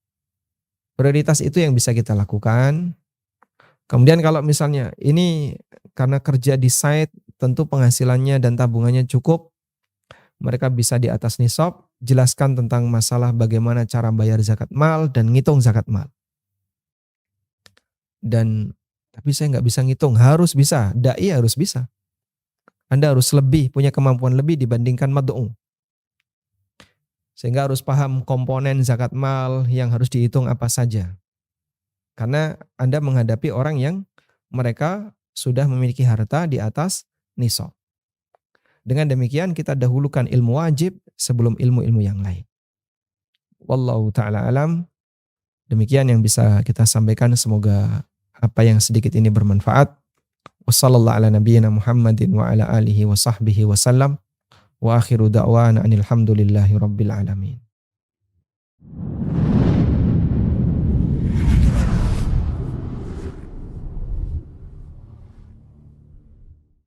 Prioritas itu yang bisa kita lakukan. Kemudian kalau misalnya ini karena kerja di site, tentu penghasilannya dan tabungannya cukup, mereka bisa di atas nisab, jelaskan tentang masalah bagaimana cara bayar zakat mal dan ngitung zakat mal. Dan tapi saya nggak bisa ngitung, harus bisa, dai harus bisa. Anda harus lebih, punya kemampuan lebih dibandingkan mad'u. Sehingga harus paham komponen zakat mal yang harus dihitung apa saja. Karena Anda menghadapi orang yang mereka sudah memiliki harta di atas nisab. Dengan demikian kita dahulukan ilmu wajib sebelum ilmu-ilmu yang lain. Wallahu ta'ala alam. Demikian yang bisa kita sampaikan, semoga apa yang sedikit ini bermanfaat. Wassallallahu ala nabiyyina Muhammadin wa ala alihi wa sahbihi wa sallam. Wa akhiru da'wana anil hamdulillahi rabbil alamin.